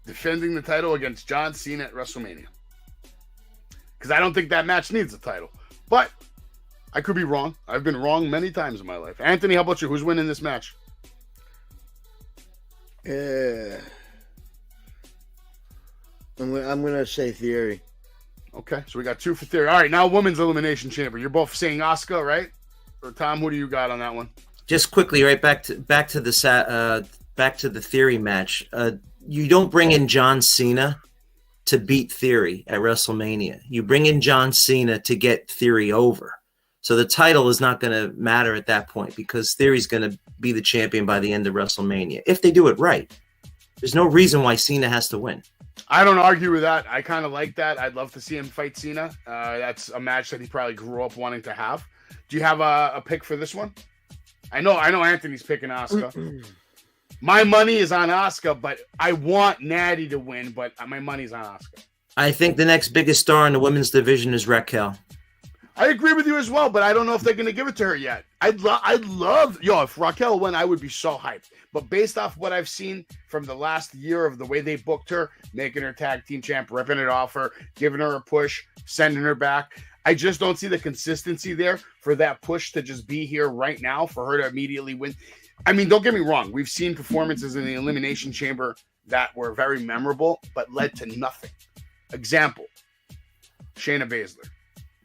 [SPEAKER 1] defending the title against John Cena at WrestleMania. Because I don't think that match needs a title. But I could be wrong. I've been wrong many times in my life. Anthony, how about you? Who's winning this match?
[SPEAKER 7] I'm gonna say Theory.
[SPEAKER 1] Okay, so we got 2 for Theory. All right, now Women's Elimination Chamber. You're both saying Asuka, right? Or Tom, who do you got on that one?
[SPEAKER 9] Just quickly, right back to the Theory match. You don't bring in John Cena to beat Theory at WrestleMania. You bring in John Cena to get Theory over. So the title is not going to matter at that point because Theory's going to be the champion by the end of WrestleMania. If they do it right. There's no reason why Cena has to win.
[SPEAKER 1] I don't argue with that. I kind of like that. I'd love to see him fight Cena. That's a match that he probably grew up wanting to have. Do you have a pick for this one? I know Anthony's picking Asuka. My money is on Asuka, but I want Natty to win, but my money's on Asuka.
[SPEAKER 9] I think the next biggest star in the women's division is Raquel.
[SPEAKER 1] I agree with you as well, but I don't know if they're going to give it to her yet. I'd love, if Raquel won, I would be so hyped. But based off what I've seen from the last year of the way they booked her, making her tag team champ, ripping it off her, giving her a push, sending her back, I just don't see the consistency there for that push to just be here right now for her to immediately win. I mean, don't get me wrong. We've seen performances in the Elimination Chamber that were very memorable, but led to nothing. Example, Shayna Baszler.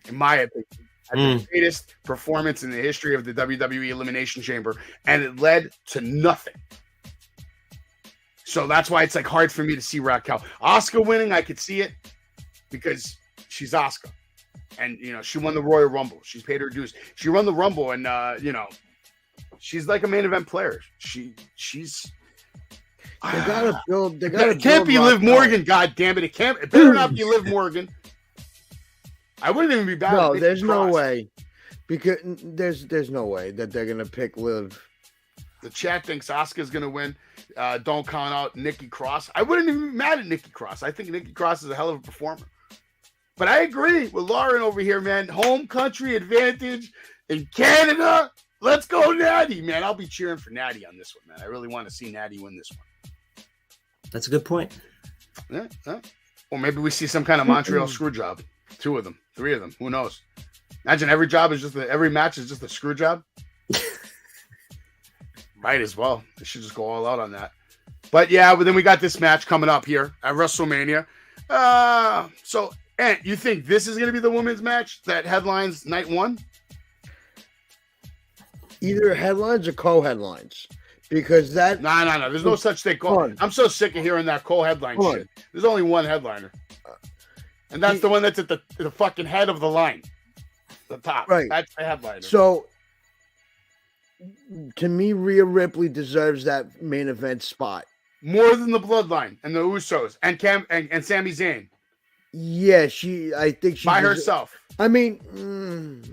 [SPEAKER 1] In my opinion, had the greatest performance in the history of the WWE Elimination Chamber, and it led to nothing. So that's why it's like hard for me to see Raquel. Asuka winning, I could see it because she's Asuka. And, you know, she won the Royal Rumble. She's paid her dues. She won the Rumble, and, you know, she's like a main event player. She's...
[SPEAKER 7] They gotta build.
[SPEAKER 1] It can't be Liv Morgan, God damn it! It can't. It better not be Liv Morgan. I wouldn't even be bad.
[SPEAKER 7] No, there's no way. Because there's no way that they're gonna pick Liv.
[SPEAKER 1] The chat thinks Asuka's gonna win. Don't count out Nikki Cross. I wouldn't even be mad at Nikki Cross. I think Nikki Cross is a hell of a performer. But I agree with Lauren over here, man. Home country advantage in Canada. Let's go, Natty, man. I'll be cheering for Natty on this one, man. I really want to see Natty win this one.
[SPEAKER 9] That's a good point.
[SPEAKER 1] Yeah. Or maybe we see some kind of Montreal screw job. 2 of them, 3 of them. Who knows? Imagine every match is just a screw job. Might as well. They should just go all out on that. But yeah, but then we got this match coming up here at WrestleMania. So, Ant, you think this is going to be the women's match that headlines night 1?
[SPEAKER 7] Either headlines or co-headlines. Because that...
[SPEAKER 1] No. There's no such thing. I'm so sick of hearing that co-headline shit. There's only one headliner. And that's the one that's at the fucking head of the line. The top.
[SPEAKER 7] Right.
[SPEAKER 1] That's the headliner.
[SPEAKER 7] So, to me, Rhea Ripley deserves that main event spot.
[SPEAKER 1] More than the Bloodline and the Usos and Sami Zayn.
[SPEAKER 7] Yeah, I think she...
[SPEAKER 1] By herself.
[SPEAKER 7] I mean,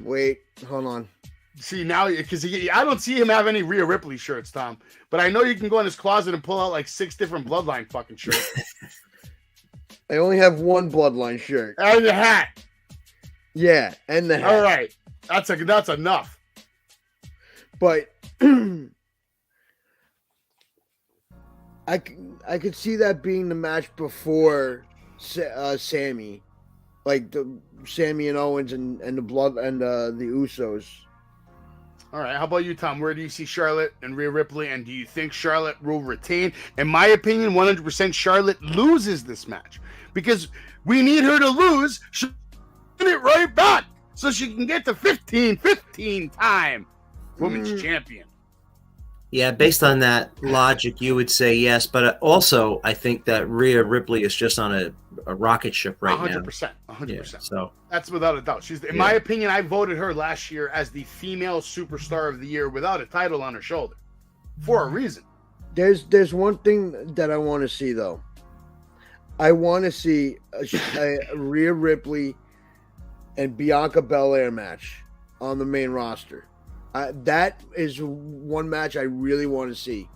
[SPEAKER 7] wait, hold on.
[SPEAKER 1] See, now, because I don't see him have any Rhea Ripley shirts, Tom. But I know you can go in his closet and pull out like 6 different Bloodline fucking shirts.
[SPEAKER 7] I only have one Bloodline shirt.
[SPEAKER 1] And the hat.
[SPEAKER 7] Yeah, and the hat.
[SPEAKER 1] All right. That's enough.
[SPEAKER 7] But I could see that being the match before Sammy. Like the Sammy and Owens and the the Usos.
[SPEAKER 1] All right, how about you, Tom? Where do you see Charlotte and Rhea Ripley, and do you think Charlotte will retain? In my opinion, 100% Charlotte loses this match because we need her to lose. She'll win it right back so she can get the 15 time women's champion.
[SPEAKER 9] Yeah, based on that logic, you would say yes, but also I think that Rhea Ripley is just on a rocket ship right
[SPEAKER 1] 100%,
[SPEAKER 9] now.
[SPEAKER 1] 100%.
[SPEAKER 9] Yeah, so
[SPEAKER 1] that's without a doubt. She's, in my opinion, I voted her last year as the female superstar of the year without a title on her shoulder for a reason.
[SPEAKER 7] There's one thing that I want to see though. I want to see a Rhea Ripley and Bianca Belair match on the main roster. That is one match I really want to see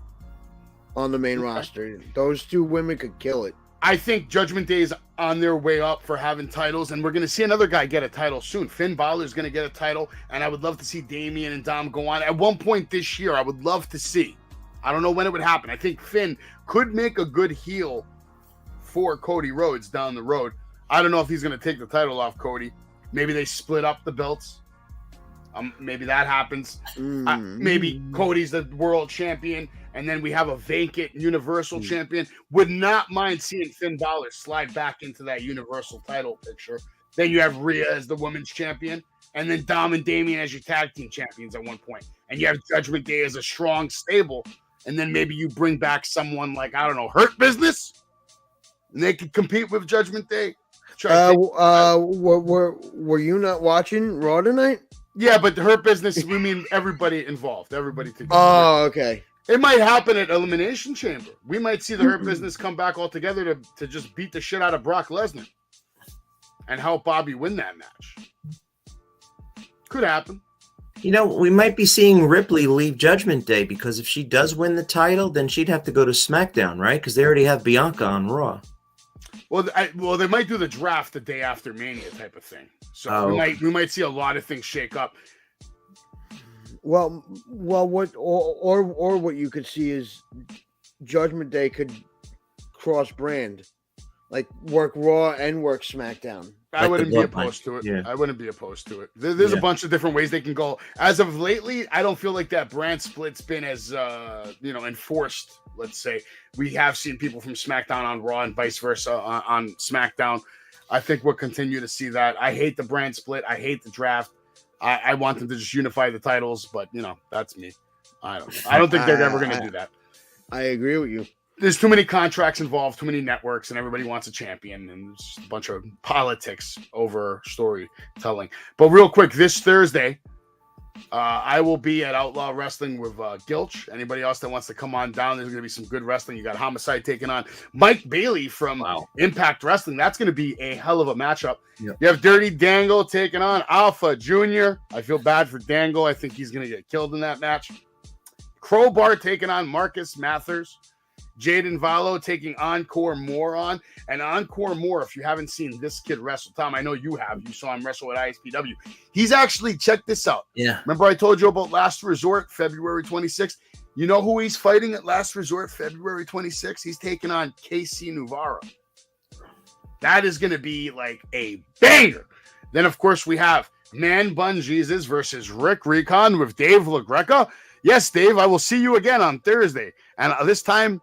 [SPEAKER 7] on the main roster. Those 2 women could kill it.
[SPEAKER 1] I think Judgment Day is on their way up for having titles, and we're going to see another guy get a title soon. Finn Balor is going to get a title, and I would love to see Damian and Dom go on. At one point this year, I would love to see. I don't know when it would happen. I think Finn could make a good heel for Cody Rhodes down the road. I don't know if he's going to take the title off Cody. Maybe they split up the belts. Maybe that happens. Maybe Cody's the world champion, and then we have a vacant Universal champion. Would not mind seeing Finn Balor slide back into that Universal title picture. Then you have Rhea as the women's champion, and then Dom and Damian as your tag team champions at one point. And you have Judgment Day as a strong stable, and then maybe you bring back someone like, I don't know, Hurt Business, and they could compete with Judgment Day.
[SPEAKER 7] Were you not watching Raw tonight?
[SPEAKER 1] Yeah, but Hurt Business, we mean everybody involved, everybody together.
[SPEAKER 7] Oh, okay.
[SPEAKER 1] It might happen at Elimination Chamber. We might see the Hurt Business come back all together to just beat the shit out of Brock Lesnar and help Bobby win that match. Could happen.
[SPEAKER 9] You know, we might be seeing Ripley leave Judgment Day because if she does win the title, then she'd have to go to SmackDown, right? Because they already have Bianca on Raw.
[SPEAKER 1] Well, they might do the draft the day after Mania type of thing. So we might see a lot of things shake up.
[SPEAKER 7] Well, what what you could see is Judgment Day could cross brand, like work Raw and work SmackDown.
[SPEAKER 1] I wouldn't be opposed to it. Yeah. I wouldn't be opposed to it. There's a bunch of different ways they can go. As of lately, I don't feel like that brand split's been as enforced. Let's say we have seen people from SmackDown on Raw and vice versa on SmackDown. I think we'll continue to see that. I hate the brand split. I hate the draft. I want them to just unify the titles, but that's me. I don't know. I don't think they're ever going to do that.
[SPEAKER 7] I agree with you.
[SPEAKER 1] There's too many contracts involved, too many networks, and everybody wants a champion, and there's just a bunch of politics over storytelling. But real quick, this Thursday, I will be at Outlaw Wrestling with Gilch. Anybody else that wants to come on down, there's going to be some good wrestling. You got Homicide taking on Mike Bailey from Impact Wrestling. That's going to be a hell of a matchup. Yep. You have Dirty Dangle taking on Alpha Jr. I feel bad for Dangle. I think he's going to get killed in that match. Crowbar taking on Marcus Mathers. Jaden Valo taking Encore Moore on. And Encore Moore, if you haven't seen this kid wrestle, Tom, I know you have. You saw him wrestle at ISPW. He's actually, check this out.
[SPEAKER 9] Yeah.
[SPEAKER 1] Remember I told you about Last Resort, February 26th? You know who he's fighting at Last Resort, February 26th? He's taking on KC Nuvara. That is going to be like a banger. Then, of course, we have Man Bun Jesus versus Rick Recon with Dave LaGreca. Yes, Dave, I will see you again on Thursday. And this time,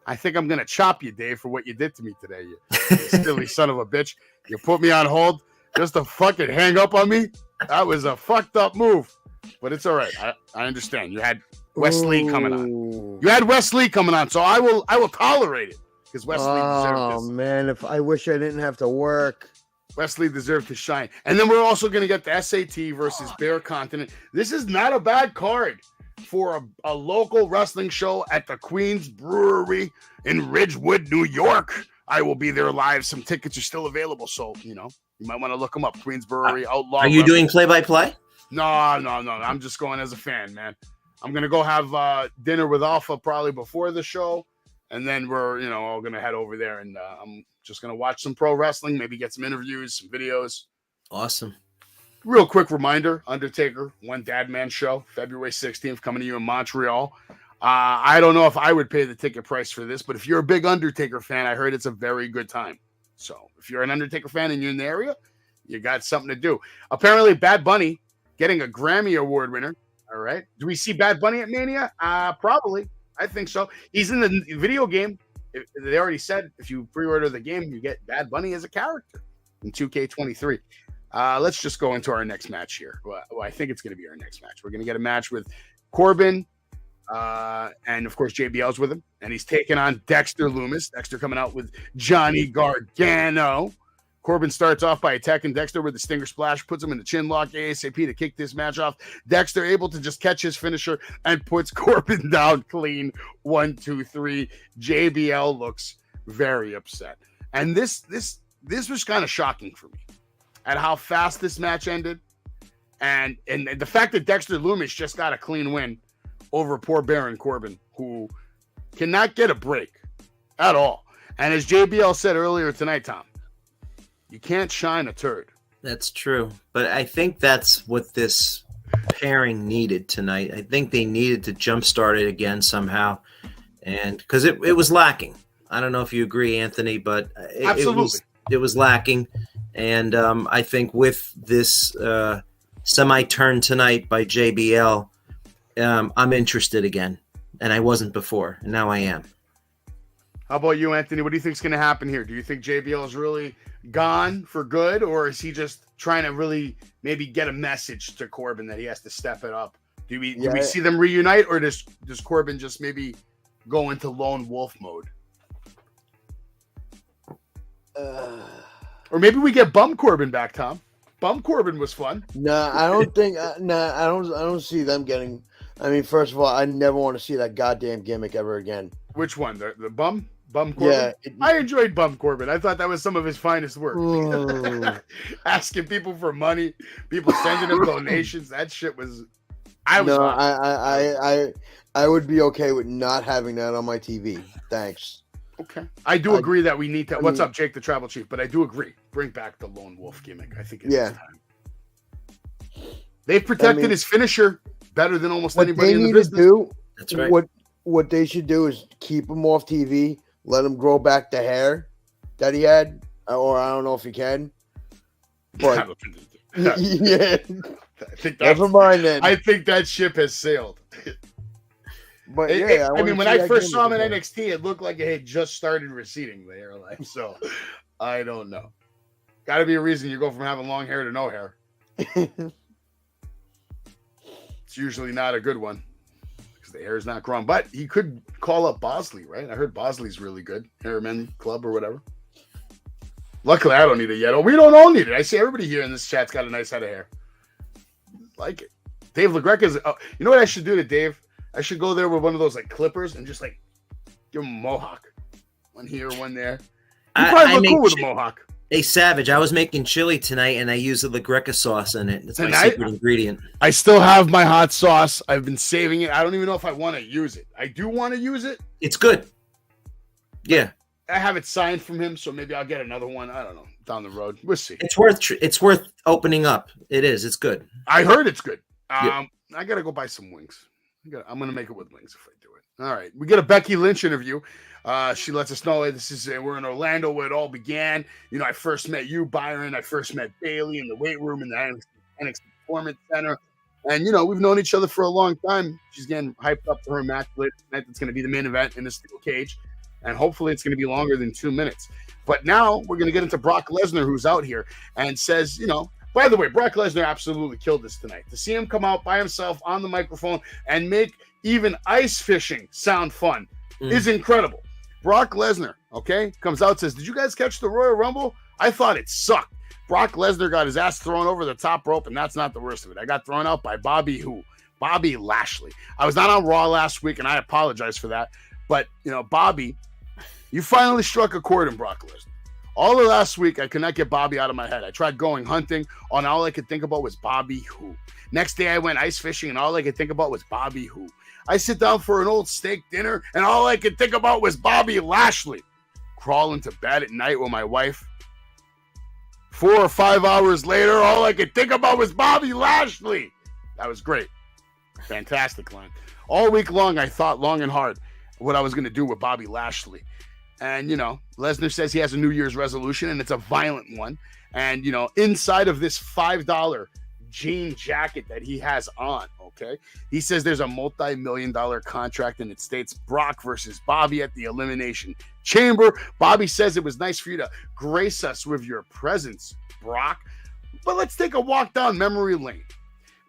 [SPEAKER 1] I think I'm going to chop you, Dave, for what you did to me today. You silly son of a bitch. You put me on hold just to fucking hang up on me. That was a fucked up move. But it's all right. I understand. You had Wesley coming on. You had Wesley coming on, so I will tolerate it because Wesley deserved this.
[SPEAKER 7] Oh, man, if I wish I didn't have to work.
[SPEAKER 1] Wesley deserved to shine. And then we're also going to get the SAT versus Bear Continent. This is not a bad card for a local wrestling show at the Queen's Brewery in Ridgewood, New York. I will be there live. Some tickets are still available, so you might want to look them up. Queen's Brewery, Outlaw.
[SPEAKER 9] Are you doing play-by-play?
[SPEAKER 1] No. I'm just going as a fan, man. I'm gonna go have dinner with Alpha probably before the show, and then we're all gonna head over there, and I'm just gonna watch some pro wrestling, maybe get some interviews, some videos.
[SPEAKER 9] Awesome.
[SPEAKER 1] Real quick reminder, Undertaker, One Dad Man Show, February 16th, coming to you in Montreal. I don't know if I would pay the ticket price for this, but if you're a big Undertaker fan, I heard it's a very good time. So if you're an Undertaker fan and you're in the area, you got something to do. Apparently, Bad Bunny getting a Grammy Award winner. All right. Do we see Bad Bunny at Mania? Probably. I think so. He's in the video game. They already said if you pre-order the game, you get Bad Bunny as a character in 2K23. Let's just go into our next match here. Well, I think it's going to be our next match. We're going to get a match with Corbin, and of course JBL's with him, and he's taking on Dexter Loomis. Dexter coming out with Johnny Gargano. Corbin starts off by attacking Dexter with the Stinger Splash, puts him in the chin lock ASAP to kick this match off. Dexter able to just catch his finisher and puts Corbin down clean. 1, 2, 3. JBL looks very upset, and this was kind of shocking for me at how fast this match ended, and the fact that Dexter Loomis just got a clean win over poor Baron Corbin, who cannot get a break at all. And as JBL said earlier tonight, Tom, you can't shine a turd.
[SPEAKER 9] That's true. But I think that's what this pairing needed tonight. I think they needed to jumpstart it again somehow. And because it was lacking. I don't know if you agree, Anthony, but it was lacking. And I think with this semi-turn tonight by JBL, I'm interested again. And I wasn't before, and now I am.
[SPEAKER 1] How about you, Anthony? What do you think is going to happen here? Do you think JBL is really gone for good, or is he just trying to really maybe get a message to Corbin that he has to step it up? Do we see them reunite, or does Corbin just maybe go into lone wolf mode? Or maybe we get Bum Corbin back, Tom. Bum Corbin was fun.
[SPEAKER 7] Nah, I don't think. I don't see them getting. I mean, first of all, I never want to see that goddamn gimmick ever again.
[SPEAKER 1] Which one? The Bum Corbin? Yeah, I enjoyed Bum Corbin. I thought that was some of his finest work. Asking people for money, people sending him donations. That shit was. I would be okay with not having that on my TV. Thanks. Okay. I do agree that we need to. What's up, Jake the Tribal Chief? But I do agree. Bring back the lone wolf gimmick. I think it's time. They've protected his finisher better than almost anybody in the business.
[SPEAKER 9] That's right.
[SPEAKER 7] What they should do is keep him off TV, let him grow back the hair that he had, or I don't know if he can. But yeah, never mind then.
[SPEAKER 1] I think that ship has sailed.
[SPEAKER 7] But
[SPEAKER 1] I mean, when I first saw him in NXT, it looked like it had just started receding the hairline. So I don't know. Got to be a reason you go from having long hair to no hair. It's usually not a good one because the hair is not growing. But he could call up Bosley, right? I heard Bosley's really good. Hairman Club or whatever. Luckily, I don't need it yet. Oh, we don't all need it. I see everybody here in this chat's got a nice head of hair. Like it. Dave LaGreca's. You know what I should do to Dave? I should go there with one of those like clippers and just like give him a mohawk. One here, one there. You probably look cool with a mohawk.
[SPEAKER 9] Hey, Savage, I was making chili tonight, and I used the LaGreca sauce in it. It's my secret ingredient.
[SPEAKER 1] I still have my hot sauce. I've been saving it. I don't even know if I want to use it. I do want to use it.
[SPEAKER 9] It's good. Yeah.
[SPEAKER 1] I have it signed from him, so maybe I'll get another one. I don't know. Down the road. We'll see.
[SPEAKER 9] It's worth opening up. It is. It's good.
[SPEAKER 1] I heard it's good.
[SPEAKER 9] Yeah.
[SPEAKER 1] I got to go buy some wings. I'm going to make it with wings if I do it. All right. We get a Becky Lynch interview. She lets us know we're in Orlando where it all began. You know, I first met you, Byron. I first met Bailey in the weight room in the NXT Performance Center. And, you know, we've known each other for a long time. She's getting hyped up for her match tonight. That's going to be the main event in the steel cage. And hopefully it's going to be longer than 2 minutes. But now we're going to get into Brock Lesnar, who's out here and says, you know, by the way, Brock Lesnar absolutely killed this tonight. To see him come out by himself on the microphone and make even ice fishing sound fun is incredible. Brock Lesnar, okay, comes out, says, did you guys catch the Royal Rumble? I thought it sucked. Brock Lesnar got his ass thrown over the top rope, and that's not the worst of it. I got thrown out by Bobby Lashley. I was not on Raw last week, and I apologize for that. But, you know, Bobby, you finally struck a chord in Brock Lesnar. All of last week, I could not get Bobby out of my head. I tried going hunting, and all I could think about was Bobby who. Next day, I went ice fishing, and all I could think about was Bobby who. I sit down for an old steak dinner, and all I could think about was Bobby Lashley. Crawl into bed at night with my wife. 4 or 5 hours later, all I could think about was Bobby Lashley. That was great. Fantastic line. All week long, I thought long and hard what I was going to do with Bobby Lashley. And, you know, Lesnar says he has a New Year's resolution, and it's a violent one. And, you know, inside of this $5 jean jacket that he has on, okay, he says there's a multi-million-dollar contract, and it states Brock versus Bobby at the Elimination Chamber. Bobby says it was nice for you to grace us with your presence, Brock. But let's take a walk down memory lane.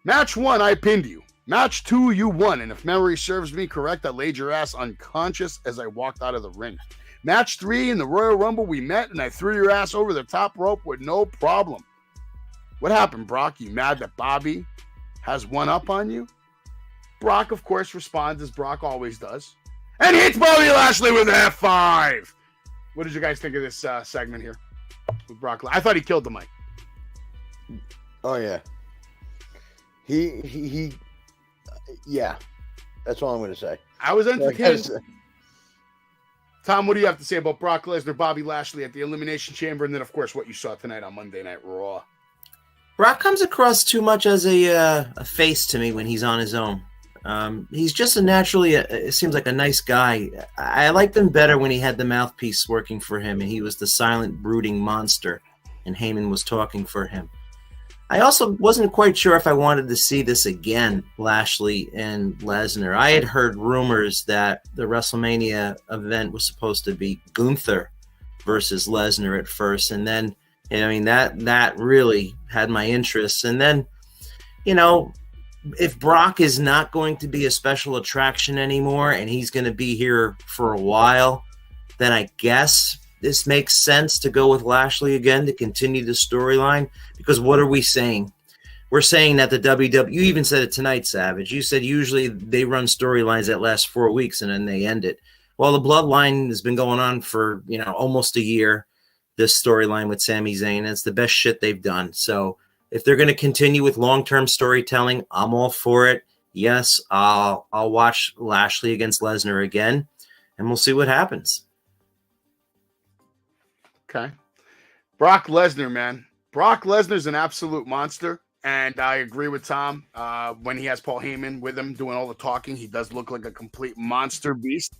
[SPEAKER 1] Match 1, I pinned you. Match 2, you won. And if memory serves me correct, I laid your ass unconscious as I walked out of the ring. Match 3 in the Royal Rumble, we met, and I threw your ass over the top rope with no problem. What happened, Brock? You mad that Bobby has one up on you? Brock, of course, responds as Brock always does, and hits Bobby Lashley with an F5. What did you guys think of this segment here with Brock? I thought he killed the mic.
[SPEAKER 7] Oh, yeah. He yeah. That's all I'm going to say.
[SPEAKER 1] I was entertained. Tom, what do you have to say about Brock Lesnar, Bobby Lashley at the Elimination Chamber, and then, of course, what you saw tonight on Monday Night Raw?
[SPEAKER 9] Brock comes across too much as a face to me when he's on his own. He's just it seems like a nice guy. I liked him better when he had the mouthpiece working for him, and he was the silent, brooding monster, and Heyman was talking for him. I also wasn't quite sure if I wanted to see this again, Lashley and Lesnar. I had heard rumors that the WrestleMania event was supposed to be Gunther versus Lesnar at first, and then, I mean, that really had my interest. And then, you know, if Brock is not going to be a special attraction anymore and he's going to be here for a while, then I guess this makes sense to go with Lashley again to continue the storyline. Because what are we saying? We're saying that the WWE, you even said it tonight, Savage. You said usually they run storylines that last 4 weeks and then they end it. Well, the Bloodline has been going on for, you know, almost a year. This storyline with Sami Zayn, it's the best shit they've done. So if they're going to continue with long-term storytelling, I'm all for it. Yes, I'll watch Lashley against Lesnar again, and we'll see what happens.
[SPEAKER 1] Okay. Brock Lesnar, man. Brock Lesnar's an absolute monster, and I agree with Tom. When he has Paul Heyman with him doing all the talking, he does look like a complete monster beast.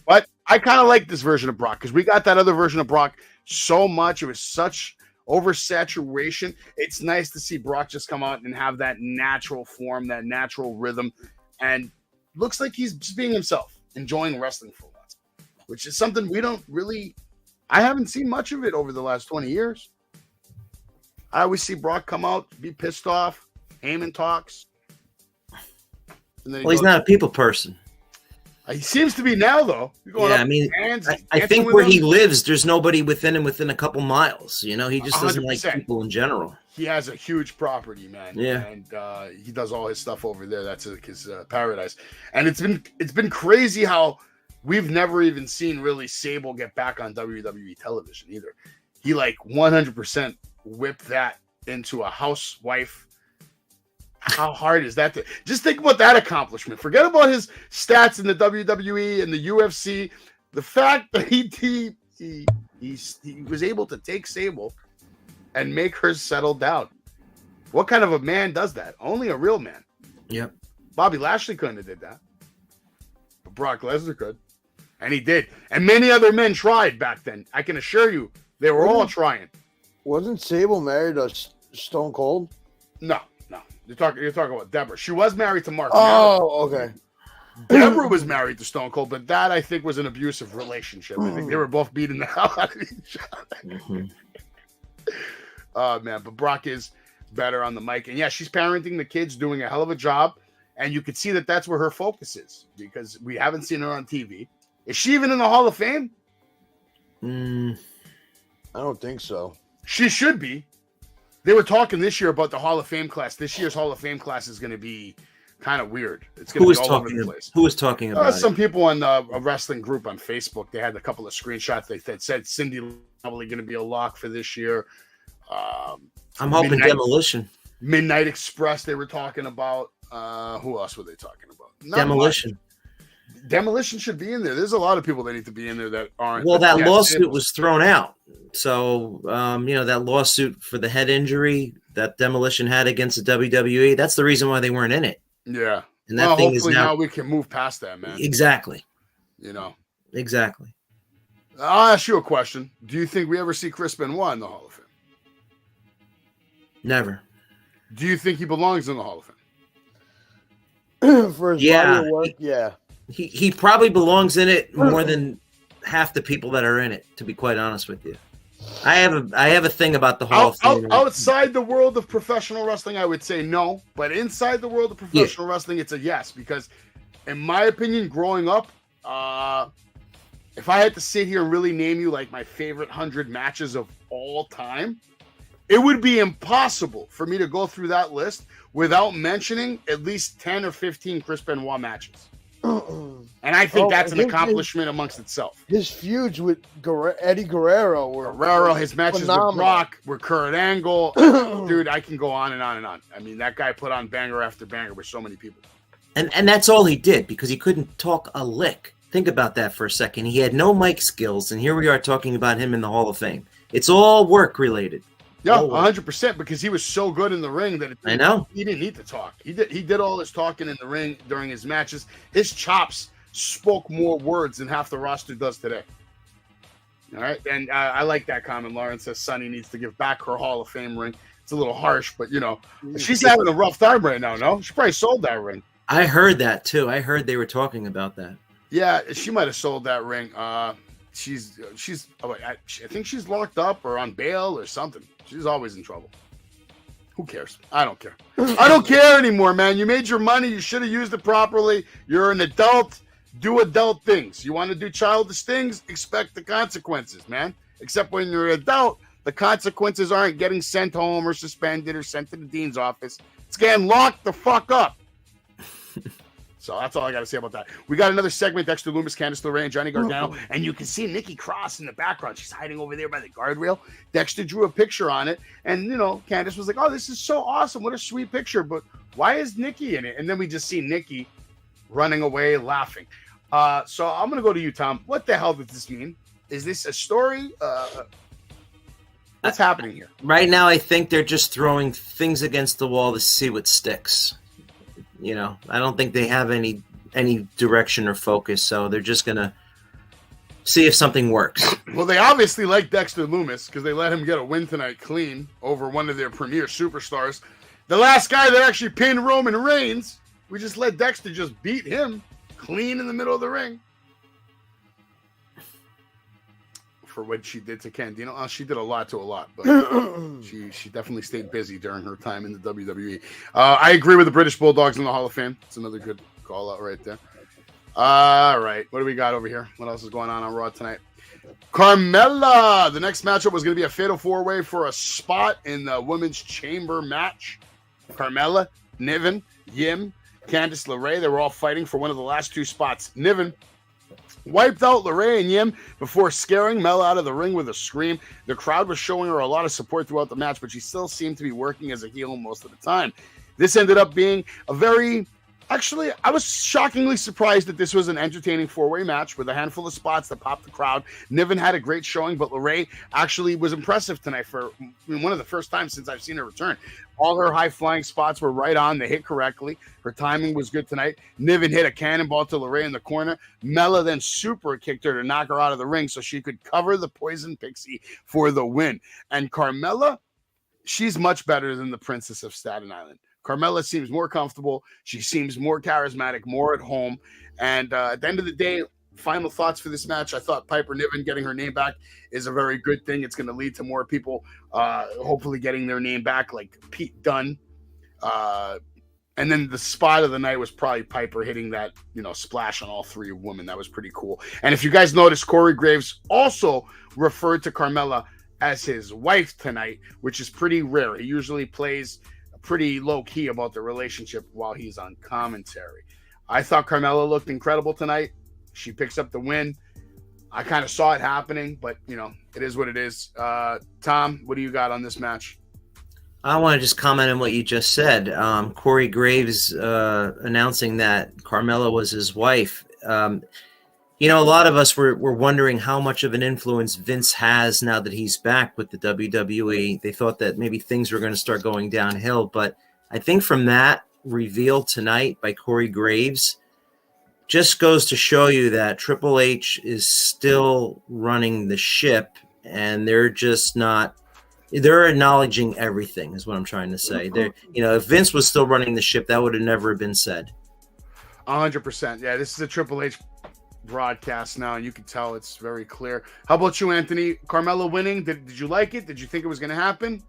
[SPEAKER 1] But I kind of like this version of Brock because we got that other version of Brock so much. It was such oversaturation. It's nice to see Brock just come out and have that natural form, that natural rhythm, and looks like he's just being himself, enjoying wrestling for once, which is something we don't really, I haven't seen much of it over the last 20 years. I always see Brock come out, be pissed off, Heyman talks. And then
[SPEAKER 9] Well, he's not a people person.
[SPEAKER 1] He seems to be now, though.
[SPEAKER 9] Yeah, I mean, I think where he lives, there's nobody within a couple miles. You know, he just doesn't
[SPEAKER 1] 100%.
[SPEAKER 9] like people in general.
[SPEAKER 1] He has a huge property, man.
[SPEAKER 9] Yeah,
[SPEAKER 1] and he does all his stuff over there. That's his paradise. And it's been crazy how we've never even seen really Sable get back on WWE television either. He like 100% whipped that into a housewife. How hard is that? Just think about that accomplishment. Forget about his stats in the WWE and the UFC. The fact that he was able to take Sable and make her settle down. What kind of a man does that? Only a real man.
[SPEAKER 9] Yep.
[SPEAKER 1] Bobby Lashley couldn't have did that. But Brock Lesnar could. And he did. And many other men tried back then. I can assure you, they were all trying.
[SPEAKER 7] Wasn't Sable married to Stone Cold?
[SPEAKER 1] No. You're talking about Deborah. She was married to Mark.
[SPEAKER 7] Oh, okay.
[SPEAKER 1] Deborah was married to Stone Cold, but that I think was an abusive relationship. I think they were both beating the hell out of each other. Oh man, but Brock is better on the mic, and yeah, she's parenting the kids, doing a hell of a job, and you could see that that's where her focus is because we haven't seen her on TV. Is she even in the Hall of Fame?
[SPEAKER 7] I don't think so.
[SPEAKER 1] She should be. They were talking this year about the Hall of Fame class. This year's Hall of Fame class is going to be kind of weird. It's going to be all over the place.
[SPEAKER 9] Who was talking about it?
[SPEAKER 1] Some people on a wrestling group on Facebook. They had a couple of screenshots. They said Cindy probably going to be a lock for this year.
[SPEAKER 9] I'm hoping Demolition.
[SPEAKER 1] Midnight Express. They were talking about. Who else were they talking about?
[SPEAKER 9] Demolition.
[SPEAKER 1] Demolition should be in there. There's a lot of people that need to be in there that aren't.
[SPEAKER 9] Well, that lawsuit was thrown out. So, that lawsuit for the head injury that Demolition had against the WWE, that's the reason why they weren't in it.
[SPEAKER 1] Yeah.
[SPEAKER 9] And that thing
[SPEAKER 1] hopefully
[SPEAKER 9] is now
[SPEAKER 1] we can move past that, man.
[SPEAKER 9] Exactly.
[SPEAKER 1] Exactly. I'll ask you a question. Do you think we ever see Chris Benoit in the Hall of Fame?
[SPEAKER 9] Never.
[SPEAKER 1] Do you think he belongs in the Hall of
[SPEAKER 7] Fame? For his body of work, yeah.
[SPEAKER 9] He probably belongs in it more than half the people that are in it, to be quite honest with you. I have a thing about the Hall of Fame.
[SPEAKER 1] Outside the world of professional wrestling, I would say no. But inside the world of professional wrestling, it's a yes. Because in my opinion, growing up, if I had to sit here and really name you like my favorite 100 matches of all time, it would be impossible for me to go through that list without mentioning at least 10 or 15 Chris Benoit matches. And I think that's an accomplishment amongst itself.
[SPEAKER 7] His feuds with Eddie Guerrero were
[SPEAKER 1] his matches
[SPEAKER 7] phenomenal.
[SPEAKER 1] with Brock were Kurt Angle. Dude, I can go on and on and on. I mean, that guy put on banger after banger with so many people.
[SPEAKER 9] And that's all he did because he couldn't talk a lick. Think about that for a second. He had no mic skills, and here we are talking about him in the Hall of Fame. It's all work related.
[SPEAKER 1] Yeah, 100%, because he was so good in the ring that
[SPEAKER 9] I know
[SPEAKER 1] he didn't need to talk. He did all his talking in the ring during his matches. His chops spoke more words than half the roster does today. All right, and I like that comment. Lauren says Sonny needs to give back her Hall of Fame ring. It's a little harsh, but she's having a rough time right now. No, she probably sold that ring.
[SPEAKER 9] I heard that too. I heard they were talking about that.
[SPEAKER 1] Yeah, she might have sold that ring. She's I think she's locked up or on bail or something. She's always in trouble. Who cares? I don't care. I don't care anymore, man. You made your money. You should have used it properly. You're an adult. Do adult things. You want to do childish things? Expect the consequences, man. Except when you're an adult, the consequences aren't getting sent home or suspended or sent to the dean's office. It's getting locked the fuck up. So that's all I got to say about that. We got another segment, Dexter Lumis, Candice LeRae, and Johnny Gargano, and you can see Nikki Cross in the background. She's hiding over there by the guardrail. Dexter drew a picture on it, and, Candice was like, oh, this is so awesome. What a sweet picture, but why is Nikki in it? And then we just see Nikki running away laughing. So I'm going to go to you, Tom. What the hell does this mean? Is this a story? What's happening here?
[SPEAKER 9] Right now, I think they're just throwing things against the wall to see what sticks. I don't think they have any direction or focus, so they're just going to see if something works.
[SPEAKER 1] Well, they obviously like Dexter Lumis because they let him get a win tonight clean over one of their premier superstars. The last guy that actually pinned Roman Reigns, we just let Dexter just beat him clean in the middle of the ring. For what she did to Candido. She did a lot to a lot, but she definitely stayed busy during her time in the WWE. I agree with the British Bulldogs in the Hall of Fame. It's another good call out right there. All right. What do we got over here? What else is going on Raw tonight? Carmella. The next matchup was going to be a fatal four-way for a spot in the women's chamber match. Carmella, Niven, Yim, Candice LeRae. They were all fighting for one of the last two spots. Niven wiped out LeRae and Yim before scaring Mel out of the ring with a scream. The crowd was showing her a lot of support throughout the match, but she still seemed to be working as a heel most of the time. This ended up being a very... Actually, I was shockingly surprised that this was an entertaining four-way match with a handful of spots that popped the crowd. Niven had a great showing, but LeRae actually was impressive tonight for one of the first times since I've seen her return. All her high-flying spots were right on. They hit correctly. Her timing was good tonight. Niven hit a cannonball to LeRae in the corner. Mella then super kicked her to knock her out of the ring so she could cover the Poison Pixie for the win. And Carmella, she's much better than the Princess of Staten Island. Carmella seems more comfortable. She seems more charismatic, more at home. And at the end of the day, final thoughts for this match. I thought Piper Niven getting her name back is a very good thing. It's going to lead to more people hopefully getting their name back, like Pete Dunne. And then the spot of the night was probably Piper hitting that, splash on all three women. That was pretty cool. And if you guys noticed, Corey Graves also referred to Carmella as his wife tonight, which is pretty rare. He usually plays pretty low-key about the relationship while he's on commentary. I thought Carmella looked incredible tonight. She picks up the win. I kind of saw it happening, but, it is what it is. Tom, what do you got on this match?
[SPEAKER 9] I want to just comment on what you just said. Corey Graves announcing that Carmella was his wife. A lot of us were wondering how much of an influence Vince has now that he's back with the WWE. They thought that maybe things were going to start going downhill. But I think from that reveal tonight by Corey Graves just goes to show you that Triple H is still running the ship, and they're just not – they're acknowledging everything is what I'm trying to say. If Vince was still running the ship, that would have never been said.
[SPEAKER 1] 100%. Yeah, this is a Triple H broadcast now, and you can tell it's very clear. How about you, Anthony? Carmella winning, did you like it? Did you think it was going to happen?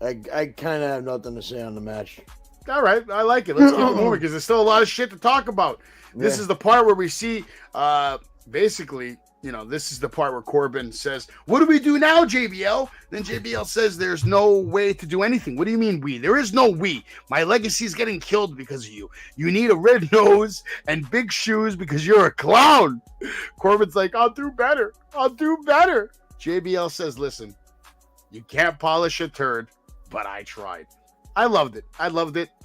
[SPEAKER 7] I kind of have nothing to say on the match.
[SPEAKER 1] All right, I like it. Let's keep it moving because there's still a lot of shit to talk about. This is the part where we see basically, this is the part where Corbin says, "What do we do now, JBL?" Then JBL says, "There's no way to do anything." What do you mean we? There is no we. My legacy is getting killed because of you. You need a red nose and big shoes because you're a clown. Corbin's like, "I'll do better. I'll do better." JBL says, "Listen, you can't polish a turd, but I tried." I loved it.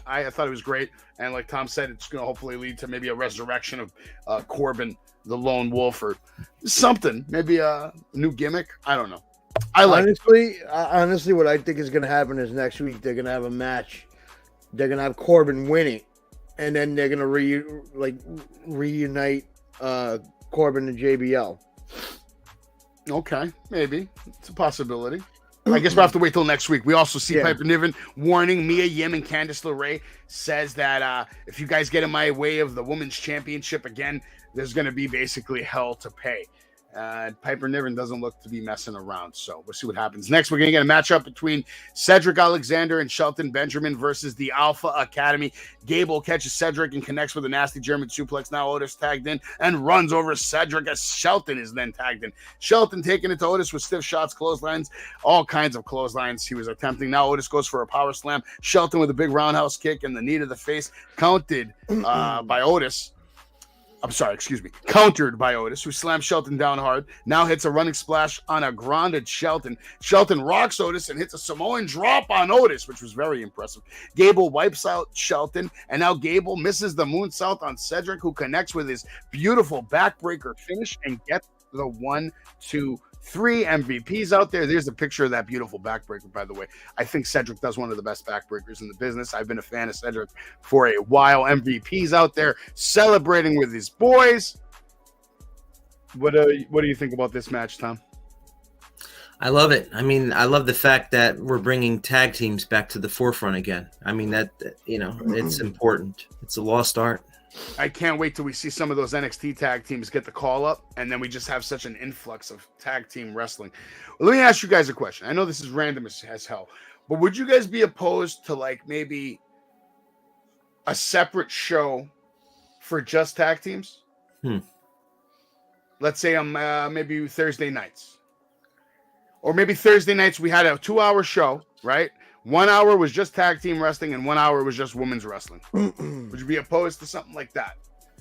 [SPEAKER 1] I thought it was great. And like Tom said, it's going to hopefully lead to maybe a resurrection of Corbin, the lone wolf, or something. Maybe a new gimmick. I don't know.
[SPEAKER 7] Honestly, what I think is going to happen is next week they're going to have a match. They're going to have Corbin winning, and then they're going to reunite Corbin and JBL.
[SPEAKER 1] Okay, maybe it's a possibility. I guess we'll have to wait till next week. We also see Piper Niven warning Mia Yim and Candice LeRae, says that if you guys get in my way of the women's championship again, there's going to be basically hell to pay. Piper Niven doesn't look to be messing around, so we'll see what happens. Next, we're going to get a matchup between Cedric Alexander and Shelton Benjamin versus the Alpha Academy. Gable catches Cedric and connects with a nasty German suplex. Now Otis tagged in and runs over Cedric as Shelton is then tagged in. Shelton taking it to Otis with stiff shots, clotheslines, all kinds of clotheslines he was attempting. Now Otis goes for a power slam. Shelton with a big roundhouse kick and the knee to the face, countered by Otis. Countered by Otis, who slams Shelton down hard. Now hits a running splash on a grounded Shelton. Shelton rocks Otis and hits a Samoan drop on Otis, which was very impressive. Gable wipes out Shelton, and now Gable misses the moonsault on Cedric, who connects with his beautiful backbreaker finish and gets the 1, 2, 3 MVPs out there. There's a picture of that beautiful backbreaker, by the way. I think Cedric does one of the best backbreakers in the business. I've been a fan of Cedric for a while. MVPs out there celebrating with his boys. What do you think about this match, Tom?
[SPEAKER 9] I love it. I mean, I love the fact that we're bringing tag teams back to the forefront again. I mean, that it's important. It's a lost art.
[SPEAKER 1] I can't wait till we see some of those NXT tag teams get the call up, and then we just have such an influx of tag team wrestling. Well, let me ask you guys a question. I know this is random as hell, but would you guys be opposed to maybe a separate show for just tag teams. Let's say maybe Thursday nights. Or maybe Thursday nights we had a 2-hour show, right? 1 hour was just tag team wrestling and 1 hour was just women's wrestling. Would you be opposed to something like that?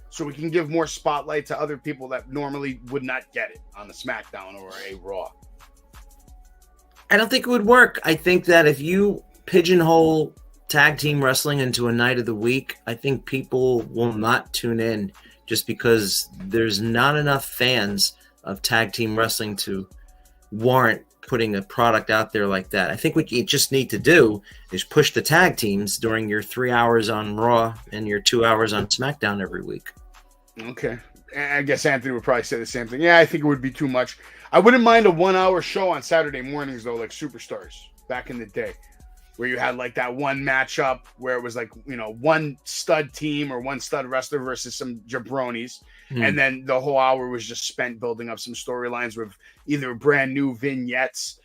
[SPEAKER 1] So we can give more spotlight to other people that normally would not get it on the SmackDown or a Raw.
[SPEAKER 9] I don't think it would work. I think that if you pigeonhole tag team wrestling into a night of the week, I think people will not tune in just because there's not enough fans of tag team wrestling to warrant putting a product out there like that. I think what you just need to do is push the tag teams during your 3 hours on Raw and your 2 hours on SmackDown every week.
[SPEAKER 1] Okay. I guess Anthony would probably say the same thing. Yeah, I think it would be too much. I wouldn't mind a 1 hour show on Saturday mornings, though, like Superstars back in the day, where you had like that one matchup where it was like, you know, one stud team or one stud wrestler versus some jabronis. And then the whole hour was just spent building up some storylines with either brand new vignettes,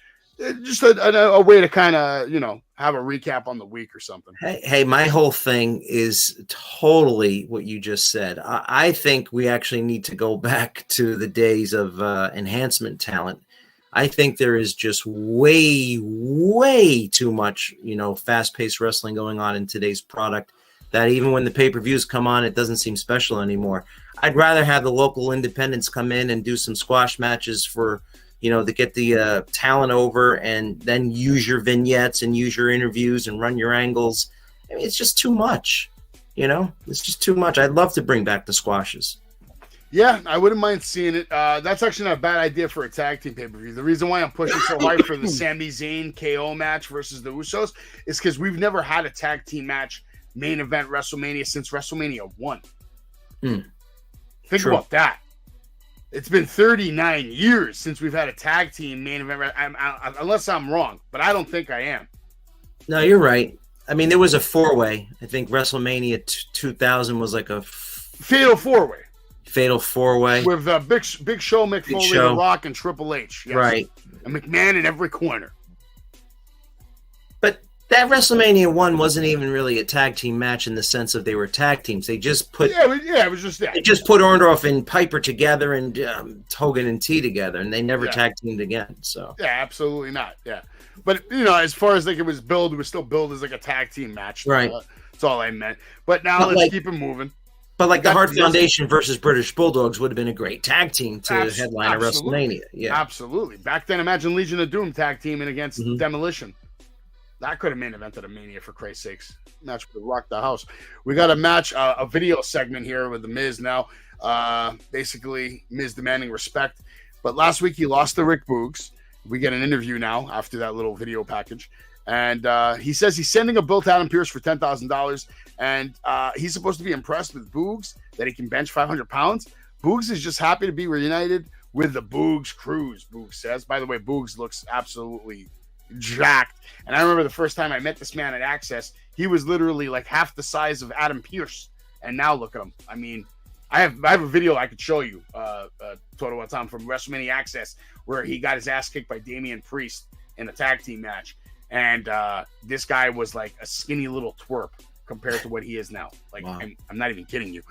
[SPEAKER 1] just a way to kind of, you know, have a recap on the week or something.
[SPEAKER 9] Hey, my whole thing is totally what you just said. I think we actually need to go back to the days of enhancement talent. I think there is just way, way too much, you know, fast-paced wrestling going on in today's product that even when the pay-per-views come on, it doesn't seem special anymore. I'd rather have the local independents come in and do some squash matches for, you know, to get the talent over and then use your vignettes and use your interviews and run your angles. I mean, it's just too much, you know? It's just too much. I'd love to bring back the squashes.
[SPEAKER 1] Yeah, I wouldn't mind seeing it. That's actually not a bad idea for a tag team pay-per-view. The reason why I'm pushing so hard for the Sami Zayn KO match versus the Usos is because we've never had a tag team match main event WrestleMania since WrestleMania 1. Think about that. It's been 39 years since we've had a tag team main event, unless I'm wrong, but I don't think I am.
[SPEAKER 9] No, you're right. I mean, there was a four-way. I think WrestleMania 2000 was like a
[SPEAKER 1] fatal four-way.
[SPEAKER 9] Fatal four-way
[SPEAKER 1] with Big Show, Mick Foley, The Rock, and Triple H. Yes.
[SPEAKER 9] Right.
[SPEAKER 1] And McMahon in every corner.
[SPEAKER 9] But that WrestleMania 1 wasn't even really a tag team match in the sense of they were tag teams. They just put
[SPEAKER 1] it was just that.
[SPEAKER 9] They just put Orndorff and Piper together and Hogan and T together, and they never tag teamed again. So
[SPEAKER 1] yeah, absolutely not. Yeah, but you know, as far as like it was still billed as like a tag team match.
[SPEAKER 9] Right.
[SPEAKER 1] That's all I meant. But now let's keep it moving.
[SPEAKER 9] But like the Hart Foundation versus British Bulldogs would have been a great tag team to headline a WrestleMania. Yeah,
[SPEAKER 1] absolutely. Back then, imagine Legion of Doom tag teaming against Demolition. That could have main evented a Mania, for Christ's sakes. Match would have rocked the house. We got a match, a video segment here with The Miz now. Basically, Miz demanding respect. But last week, he lost to Rick Boogs. We get an interview now after that little video package. And he says he's sending a bill to Adam Pearce for $10,000. And he's supposed to be impressed with Boogs, that he can bench 500 pounds. Boogs is just happy to be reunited with the Boogs Cruise, Boogs says. By the way, Boogs looks absolutely jacked. And I remember the first time I met this man at Access, he was literally like half the size of Adam Pearce. And now look at him. I mean, I have a video I could show you, Toto Watam, from WrestleMania Access, where he got his ass kicked by Damian Priest in a tag team match. And this guy was like a skinny little twerp compared to what he is now. Like, wow. I'm not even kidding you.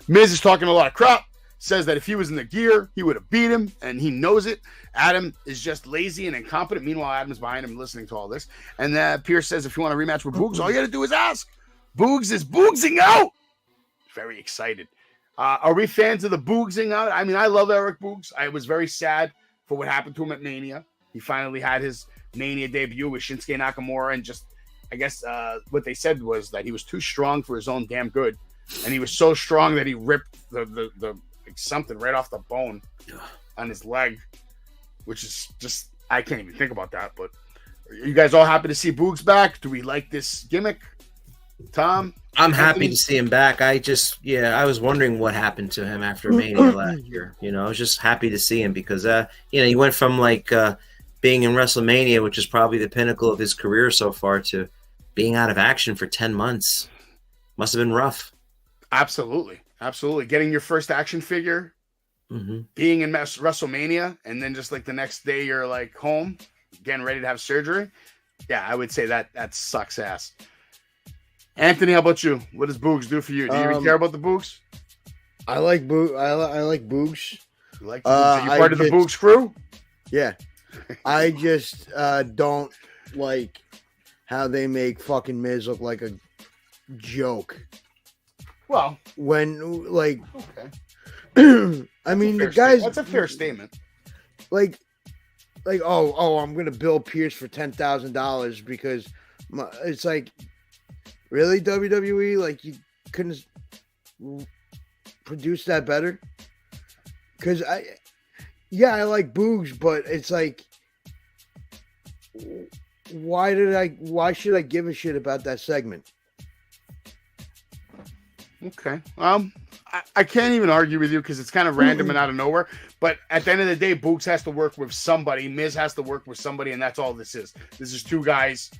[SPEAKER 1] Miz is talking a lot of crap. Says that if he was in the gear, he would have beat him, and he knows it. Adam is just lazy and incompetent. Meanwhile, Adam's behind him listening to all this. And Pierce says if you want to rematch with Boogs, all you got to do is ask. Boogs is boogsing out. Very excited. Are we fans of the boogsing out? I mean, I love Eric Boogs. I was very sad for what happened to him at Mania. He finally had his Mania debut with Shinsuke Nakamura, and just, I guess what they said was that he was too strong for his own damn good. And he was so strong that he ripped the something right off the bone on his leg, which is just, I can't even think about that. But are you guys all happy to see Boogs back? Do we like this gimmick, Tom?
[SPEAKER 9] I'm happy to see him back. I was wondering what happened to him after Mania last year. You know, I was just happy to see him because, he went from like being in WrestleMania, which is probably the pinnacle of his career so far, to being out of action for 10 months. Must have been rough.
[SPEAKER 1] Absolutely. Getting your first action figure, being in WrestleMania, and then just like the next day you're like home, getting ready to have surgery. Yeah, I would say that sucks ass. Anthony, how about you? What does Boogs do for you? Do you even care about the Boogs?
[SPEAKER 7] I like I like Boogs.
[SPEAKER 1] You like the Boogs? Are you part of the Boogs crew?
[SPEAKER 7] Yeah. I just don't like how they make fucking Miz look like a joke.
[SPEAKER 1] Well,
[SPEAKER 7] when like,
[SPEAKER 1] okay.
[SPEAKER 7] I mean, the guys.
[SPEAKER 1] That's a fair statement.
[SPEAKER 7] Like, oh, I'm gonna bill Pierce for $10,000 because it's like, really, WWE? Like, you couldn't produce that better? Because I like Boogs, but it's like, why should I give a shit about that segment?
[SPEAKER 1] Okay. I can't even argue with you because it's kind of random and out of nowhere. But at the end of the day, Boogs has to work with somebody. Miz has to work with somebody, and that's all this is. This is two guys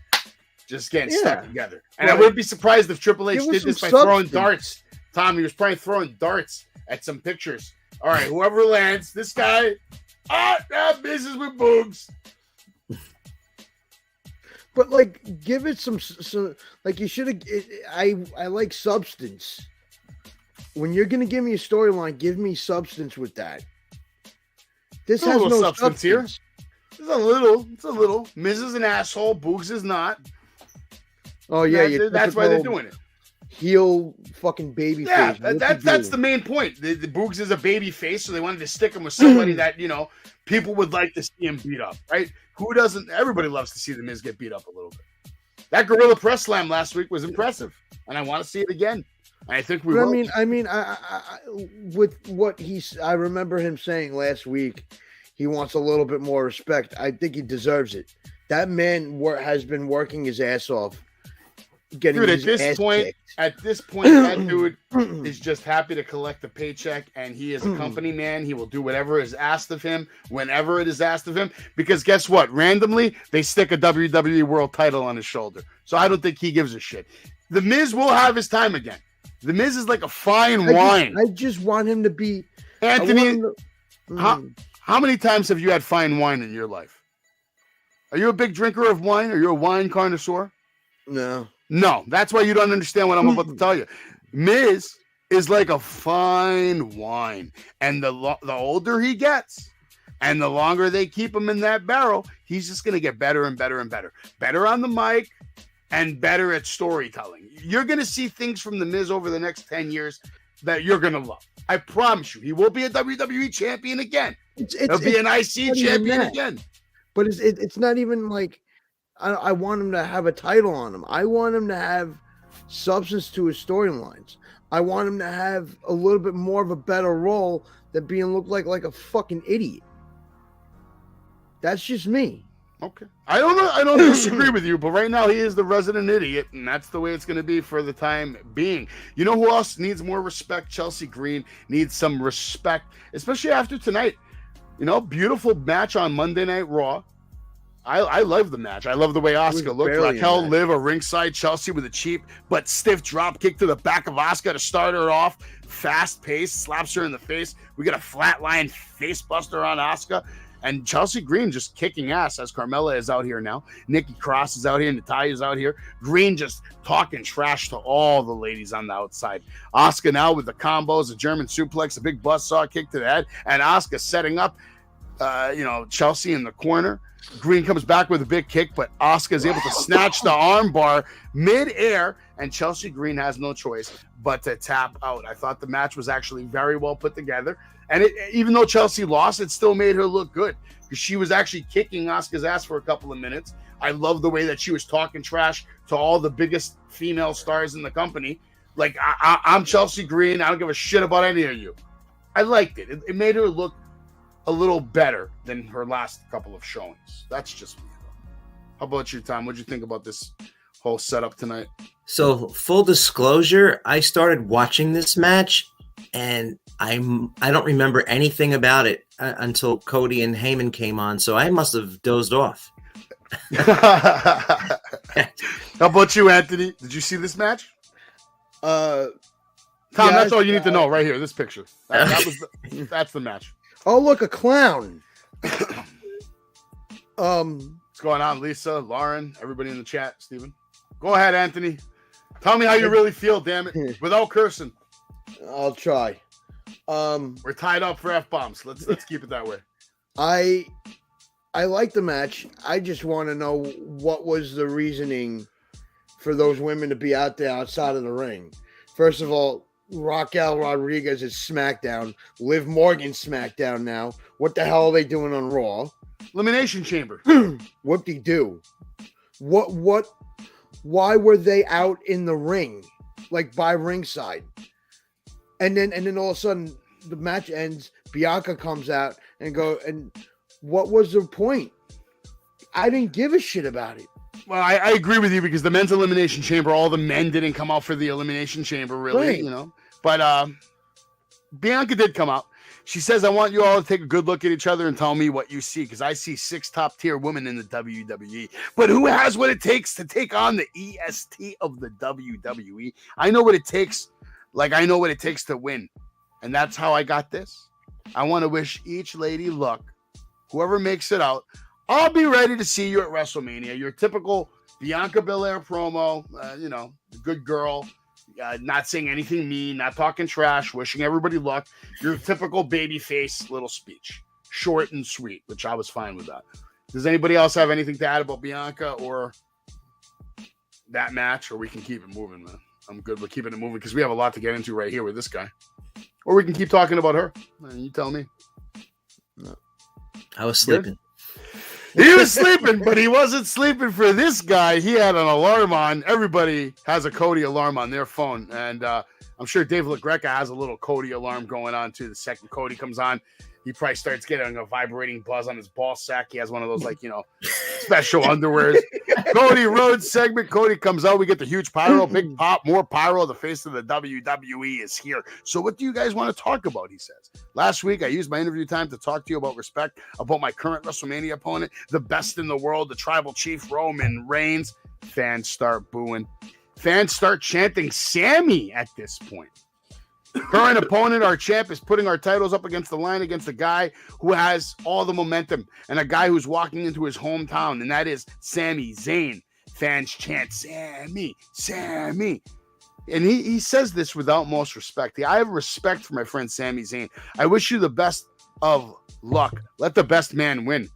[SPEAKER 1] just getting stuck together. And I wouldn't be surprised if Triple H did this by throwing darts. Tom, he was probably throwing darts at some pictures. All right, whoever lands, this guy, that Miz is with Boogs.
[SPEAKER 7] But like, give it some like you should have. I like substance. When you're gonna give me a storyline, give me substance with that. This has no substance
[SPEAKER 1] here. It's a little. Miz is an asshole. Boogs is not.
[SPEAKER 7] Oh yeah,
[SPEAKER 1] that's why they're doing it.
[SPEAKER 7] Heel fucking baby face.
[SPEAKER 1] That's the main point. The Boogs is a baby face, so they wanted to stick him with somebody that people would like to see him beat up, right? Who doesn't? Everybody loves to see the Miz get beat up a little bit. That Gorilla Press Slam last week was impressive, and I want to see it again. I think we will.
[SPEAKER 7] I mean, with what I remember him saying last week, he wants a little bit more respect. I think he deserves it. That man has been working his ass off.
[SPEAKER 1] Dude, at this point, that dude is just happy to collect the paycheck, and he is a company man. He will do whatever is asked of him, whenever it is asked of him. Because guess what? Randomly, they stick a WWE World Title on his shoulder. So I don't think he gives a shit. The Miz will have his time again. The Miz is like a fine wine.
[SPEAKER 7] I just want him to be
[SPEAKER 1] Anthony. How many times have you had fine wine in your life? Are you a big drinker of wine? Are you a wine connoisseur? No, that's why you don't understand what I'm about to tell you. Miz is like a fine wine, and the older he gets, and the longer they keep him in that barrel, he's just going to get better and better and better. Better on the mic, and better at storytelling. You're going to see things from the Miz over the next 10 years that you're going to love. I promise you. He will be a WWE champion again. He'll be an IC champion again.
[SPEAKER 7] But it's not even like I want him to have a title on him. I want him to have substance to his storylines. I want him to have a little bit more of a better role than being looked like a fucking idiot. That's just me.
[SPEAKER 1] Okay. I don't disagree with you, but right now he is the resident idiot, and that's the way it's going to be for the time being. You know who else needs more respect? Chelsea Green needs some respect, especially after tonight. Beautiful match on Monday Night Raw. I love the match. I love the way Asuka looked. Raquel Liv a ringside, Chelsea with a cheap but stiff drop kick to the back of Asuka to start her off. Fast pace, slaps her in the face. We get a flatline face buster on Asuka. And Chelsea Green just kicking ass as Carmella is out here now. Nikki Cross is out here. Natalia's out here. Green just talking trash to all the ladies on the outside. Asuka now with the combos, a German suplex, a big buzzsaw kick to the head. And Asuka setting up, Chelsea in the corner. Green comes back with a big kick, but Asuka is able to snatch the armbar mid-air, and Chelsea Green has no choice but to tap out. I thought the match was actually very well put together. And even though Chelsea lost, it still made her look good because she was actually kicking Asuka's ass for a couple of minutes. I love the way that she was talking trash to all the biggest female stars in the company. Like, I'm Chelsea Green. I don't give a shit about any of you. I liked it. It made her look a little better than her last couple of showings. That's just me. How about you, Tom? What'd you think about this whole setup tonight?
[SPEAKER 9] So, full disclosure, I started watching this match, and I don't remember anything about it until Cody and Heyman came on, so I must have dozed off.
[SPEAKER 1] How about you, Anthony? Did you see this match? Tom, that's all you need to know right here, this picture. That's the match.
[SPEAKER 7] Oh, look, a clown.
[SPEAKER 1] What's going on, Lisa, Lauren, everybody in the chat, Steven? Go ahead, Anthony. Tell me how you really feel, damn it, without cursing.
[SPEAKER 7] I'll try.
[SPEAKER 1] We're tied up for F-bombs. Let's keep it that way.
[SPEAKER 7] I like the match. I just want to know what was the reasoning for those women to be out there outside of the ring. First of all, Raquel Rodriguez is SmackDown. Liv Morgan's SmackDown now. What the hell are they doing on Raw?
[SPEAKER 1] Elimination Chamber.
[SPEAKER 7] Whoop-de-doo. What? Why were they out in the ring, like by ringside? And then all of a sudden the match ends. Bianca comes out and what was the point? I didn't give a shit about it.
[SPEAKER 1] Well, I agree with you because the men's elimination chamber, all the men didn't come out for the elimination chamber, really,
[SPEAKER 7] Right.
[SPEAKER 1] you know. But Bianca did come out. She says, I want you all to take a good look at each other and tell me what you see, because I see 6 top-tier women in the WWE. But who has what it takes to take on the EST of the WWE? I know what it takes. Like, I know what it takes to win. And that's how I got this. I want to wish each lady luck. Whoever makes it out, I'll be ready to see you at WrestleMania. Your typical Bianca Belair promo, good girl, not saying anything mean, not talking trash, wishing everybody luck. Your typical babyface little speech, short and sweet, which I was fine with that. Does anybody else have anything to add about Bianca or that match, or we can keep it moving, man? I'm good with keeping it moving because we have a lot to get into right here with this guy. Or we can keep talking about her. You tell me.
[SPEAKER 9] I was sleeping.
[SPEAKER 1] He was sleeping, but he wasn't sleeping for this guy. He had an alarm on. Everybody has a Cody alarm on their phone. And I'm sure Dave LaGreca has a little Cody alarm going on, too. The second Cody comes on, he probably starts getting a vibrating buzz on his ball sack. He has one of those, special underwears. Cody Rhodes segment. Cody comes out. We get the huge pyro, big pop, more pyro. The face of the WWE is here. So what do you guys want to talk about, he says. Last week, I used my interview time to talk to you about respect, about my current WrestleMania opponent, the best in the world, the tribal chief, Roman Reigns. Fans start booing. Fans start chanting Sammy at this point. Current opponent, our champ, is putting our titles up against the line against a guy who has all the momentum and a guy who's walking into his hometown, and that is Sami Zayn. Fans chant, Sammy, Sammy. And he says this without most respect. I have respect for my friend Sami Zayn. I wish you the best of luck. Let the best man win.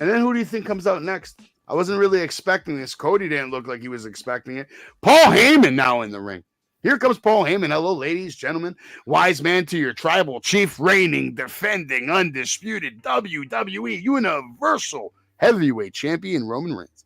[SPEAKER 1] And then who do you think comes out next? I wasn't really expecting this. Cody didn't look like he was expecting it. Paul Heyman now in the ring. Here comes Paul Heyman. Hello, ladies, gentlemen. Wise man to your tribal chief, reigning, defending, undisputed WWE Universal Heavyweight Champion Roman Reigns.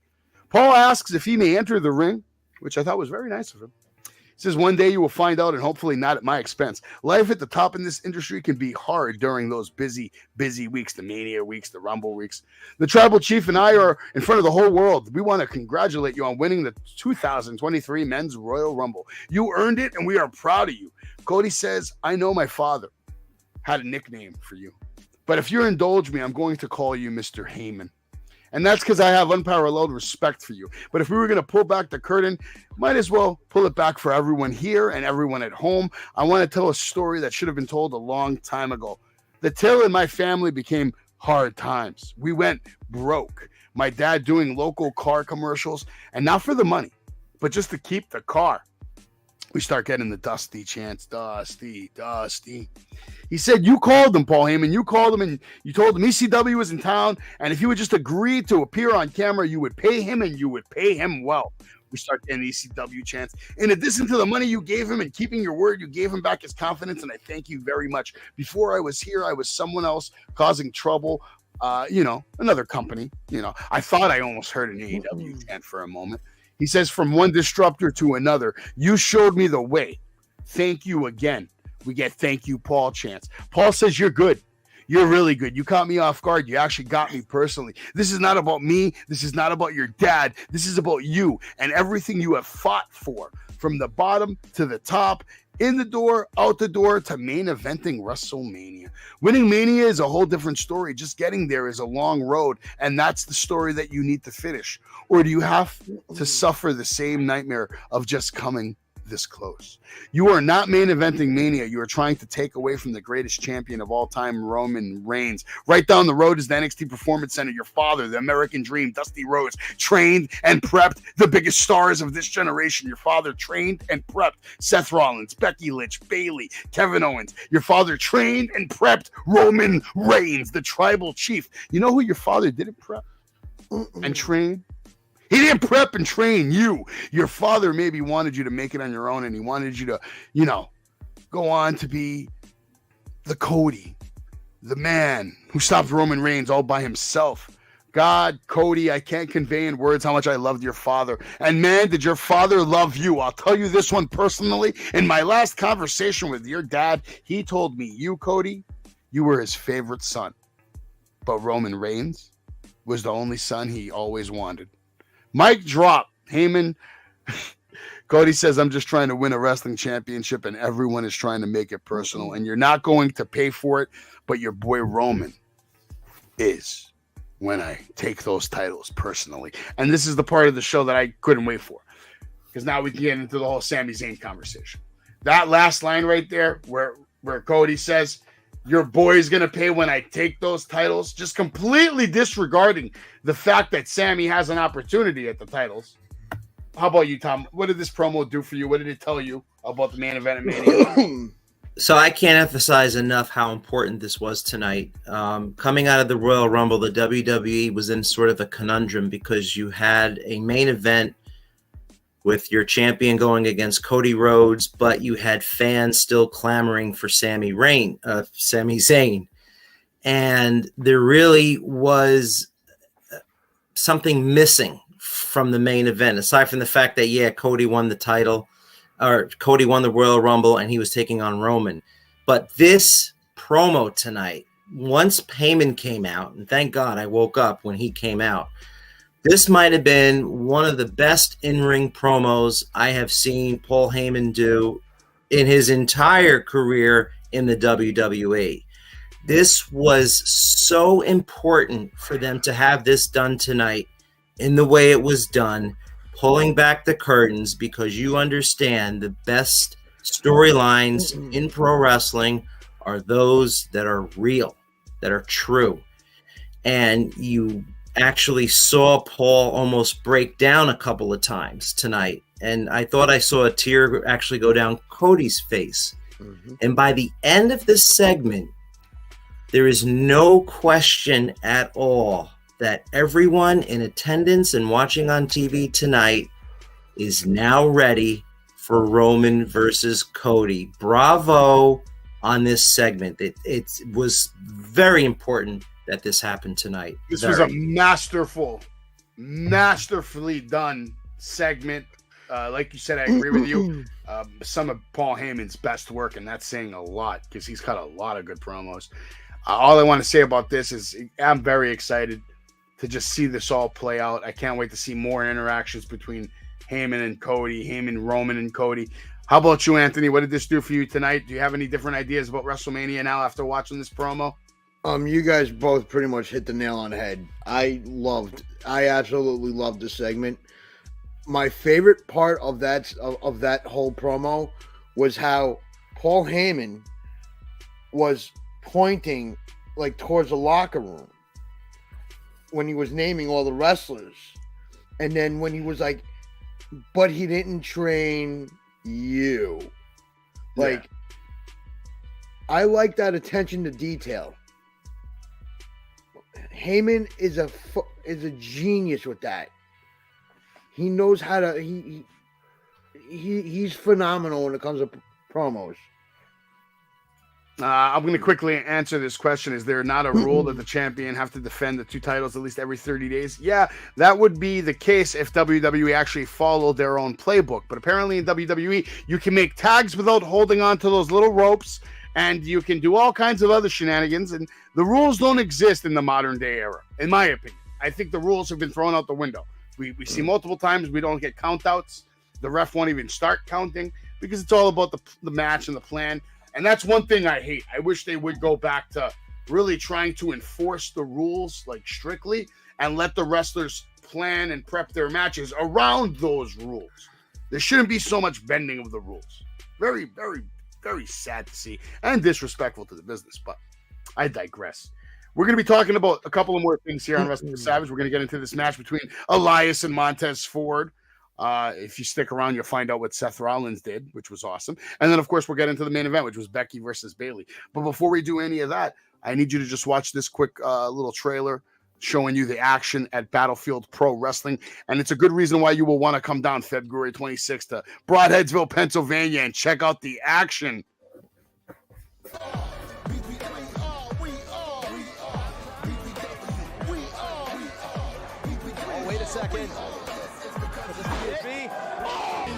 [SPEAKER 1] Paul asks if he may enter the ring, which I thought was very nice of him. He says, one day you will find out, and hopefully not at my expense. Life at the top in this industry can be hard during those busy weeks, the Mania weeks, the Rumble weeks. The Tribal Chief and I are in front of the whole world. We want to congratulate you on winning the 2023 Men's Royal Rumble. You earned it, and we are proud of you. Cody says, I know my father had a nickname for you. But if you indulge me, I'm going to call you Mr. Heyman. And that's because I have unparalleled respect for you. But if we were going to pull back the curtain, might as well pull it back for everyone here and everyone at home. I want to tell a story that should have been told a long time ago. The tale in my family became hard times. We went broke. My dad doing local car commercials, and not for the money, but just to keep the car. We start getting the Dusty chants. Dusty, Dusty. He said, you called him, Paul Heyman. You called him and you told him ECW was in town. And if he would just agree to appear on camera, you would pay him and you would pay him well. We start getting ECW chants. In addition to the money you gave him and keeping your word, you gave him back his confidence. And I thank you very much. Before I was here, I was someone else causing trouble. Another company. I thought I almost heard an AEW chant for a moment. He says, from one disruptor to another, you showed me the way. Thank you again. We get thank you, Paul chants. Paul says, you're good. You're really good. You caught me off guard. You actually got me personally. This is not about me. This is not about your dad. This is about you and everything you have fought for, from the bottom to the top, in the door, out the door, to main eventing WrestleMania. Winning Mania is a whole different story. Just getting there is a long road, and that's the story that you need to finish. Or do you have to suffer the same nightmare of just coming this close. You are not main eventing Mania. You are trying to take away from the greatest champion of all time, Roman Reigns. Right down the road is the NXT Performance Center. Your father, the American Dream, Dusty Rhodes, trained and prepped the biggest stars of this generation. Your father trained and prepped Seth Rollins, Becky Lynch, Bayley, Kevin Owens. Your father trained and prepped Roman Reigns, the tribal chief. You know who your father didn't prep and train? He didn't prep and train you. Your father maybe wanted you to make it on your own, and he wanted you to, go on to be the Cody, the man who stopped Roman Reigns all by himself. God, Cody, I can't convey in words how much I loved your father. And man, did your father love you. I'll tell you this one personally. In my last conversation with your dad, he told me, you, Cody, you were his favorite son. But Roman Reigns was the only son he always wanted. Mic drop. Heyman. Cody says, I'm just trying to win a wrestling championship, and everyone is trying to make it personal. And you're not going to pay for it, but your boy Roman is when I take those titles personally. And this is the part of the show that I couldn't wait for, because now we can get into the whole Sami Zayn conversation. That last line right there where Cody says, your boy is going to pay when I take those titles, just completely disregarding the fact that Sammy has an opportunity at the titles. How about you, Tom? What did this promo do for you? What did it tell you about the main event at Mania?
[SPEAKER 9] So I can't emphasize enough how important this was tonight. Coming out of the Royal Rumble, the WWE was in sort of a conundrum because you had a main event with your champion going against Cody Rhodes, but you had fans still clamoring for Sami Zayn. And there really was something missing from the main event, aside from the fact that, Cody won the title, or Cody won the Royal Rumble, and he was taking on Roman. But this promo tonight, once Heyman came out, and thank God I woke up when he came out, this might have been one of the best in-ring promos I have seen Paul Heyman do in his entire career in the WWE. This was so important for them to have this done tonight in the way it was done, pulling back the curtains, because you understand the best storylines in pro wrestling are those that are real, that are true. And you actually saw Paul almost break down a couple of times tonight. And I thought I saw a tear actually go down Cody's face. And by the end of this segment, there is no question at all that everyone in attendance and watching on TV tonight is now ready for Roman versus Cody. Bravo on this segment. It was very important that this happened tonight.
[SPEAKER 1] This was a masterfully done segment. Like you said, I agree with you. Some of Paul Heyman's best work, and that's saying a lot because he's got a lot of good promos. All I want to say about this is I'm very excited to just see this all play out. I can't wait to see more interactions between Heyman and Cody, Heyman, Roman, and Cody. How about you, Anthony? What did this do for you tonight? Do you have any different ideas about WrestleMania now after watching this promo?
[SPEAKER 7] You guys both pretty much hit the nail on the head. I absolutely loved the segment. My favorite part of that whole promo was how Paul Heyman was pointing like towards the locker room when he was naming all the wrestlers. And then when he was like, but he didn't train you. Like, I like that attention to detail. Heyman is a genius with that. He knows how to. He's phenomenal when it comes to promos.
[SPEAKER 1] I'm going to quickly answer this question. Is there not a rule that the champion have to defend the two titles at least every 30 days? Yeah, that would be the case if WWE actually followed their own playbook. But apparently in WWE, you can make tags without holding on to those little ropes, and you can do all kinds of other shenanigans. And the rules don't exist in the modern day era, in my opinion. I think the rules have been thrown out the window. We see multiple times we don't get countouts. The ref won't even start counting because it's all about the match and the plan. And that's one thing I hate. I wish they would go back to really trying to enforce the rules like strictly and let the wrestlers plan and prep their matches around those rules. There shouldn't be so much bending of the rules. Very, very, very sad to see and disrespectful to the business, but I digress. We're going to be talking about a couple of more things here on Wrestling with Savage. We're going to get into this match between Elias and Montez Ford. If you stick around, you'll find out what Seth Rollins did, which was awesome. And then, of course, we'll get into the main event, which was Becky versus Bayley. But before we do any of that, I need you to just watch this quick little trailer showing you the action at Battlefield Pro Wrestling. And it's a good reason why you will want to come down February 26th to Broadheadsville, Pennsylvania, and check out the action.
[SPEAKER 10] Wait a second.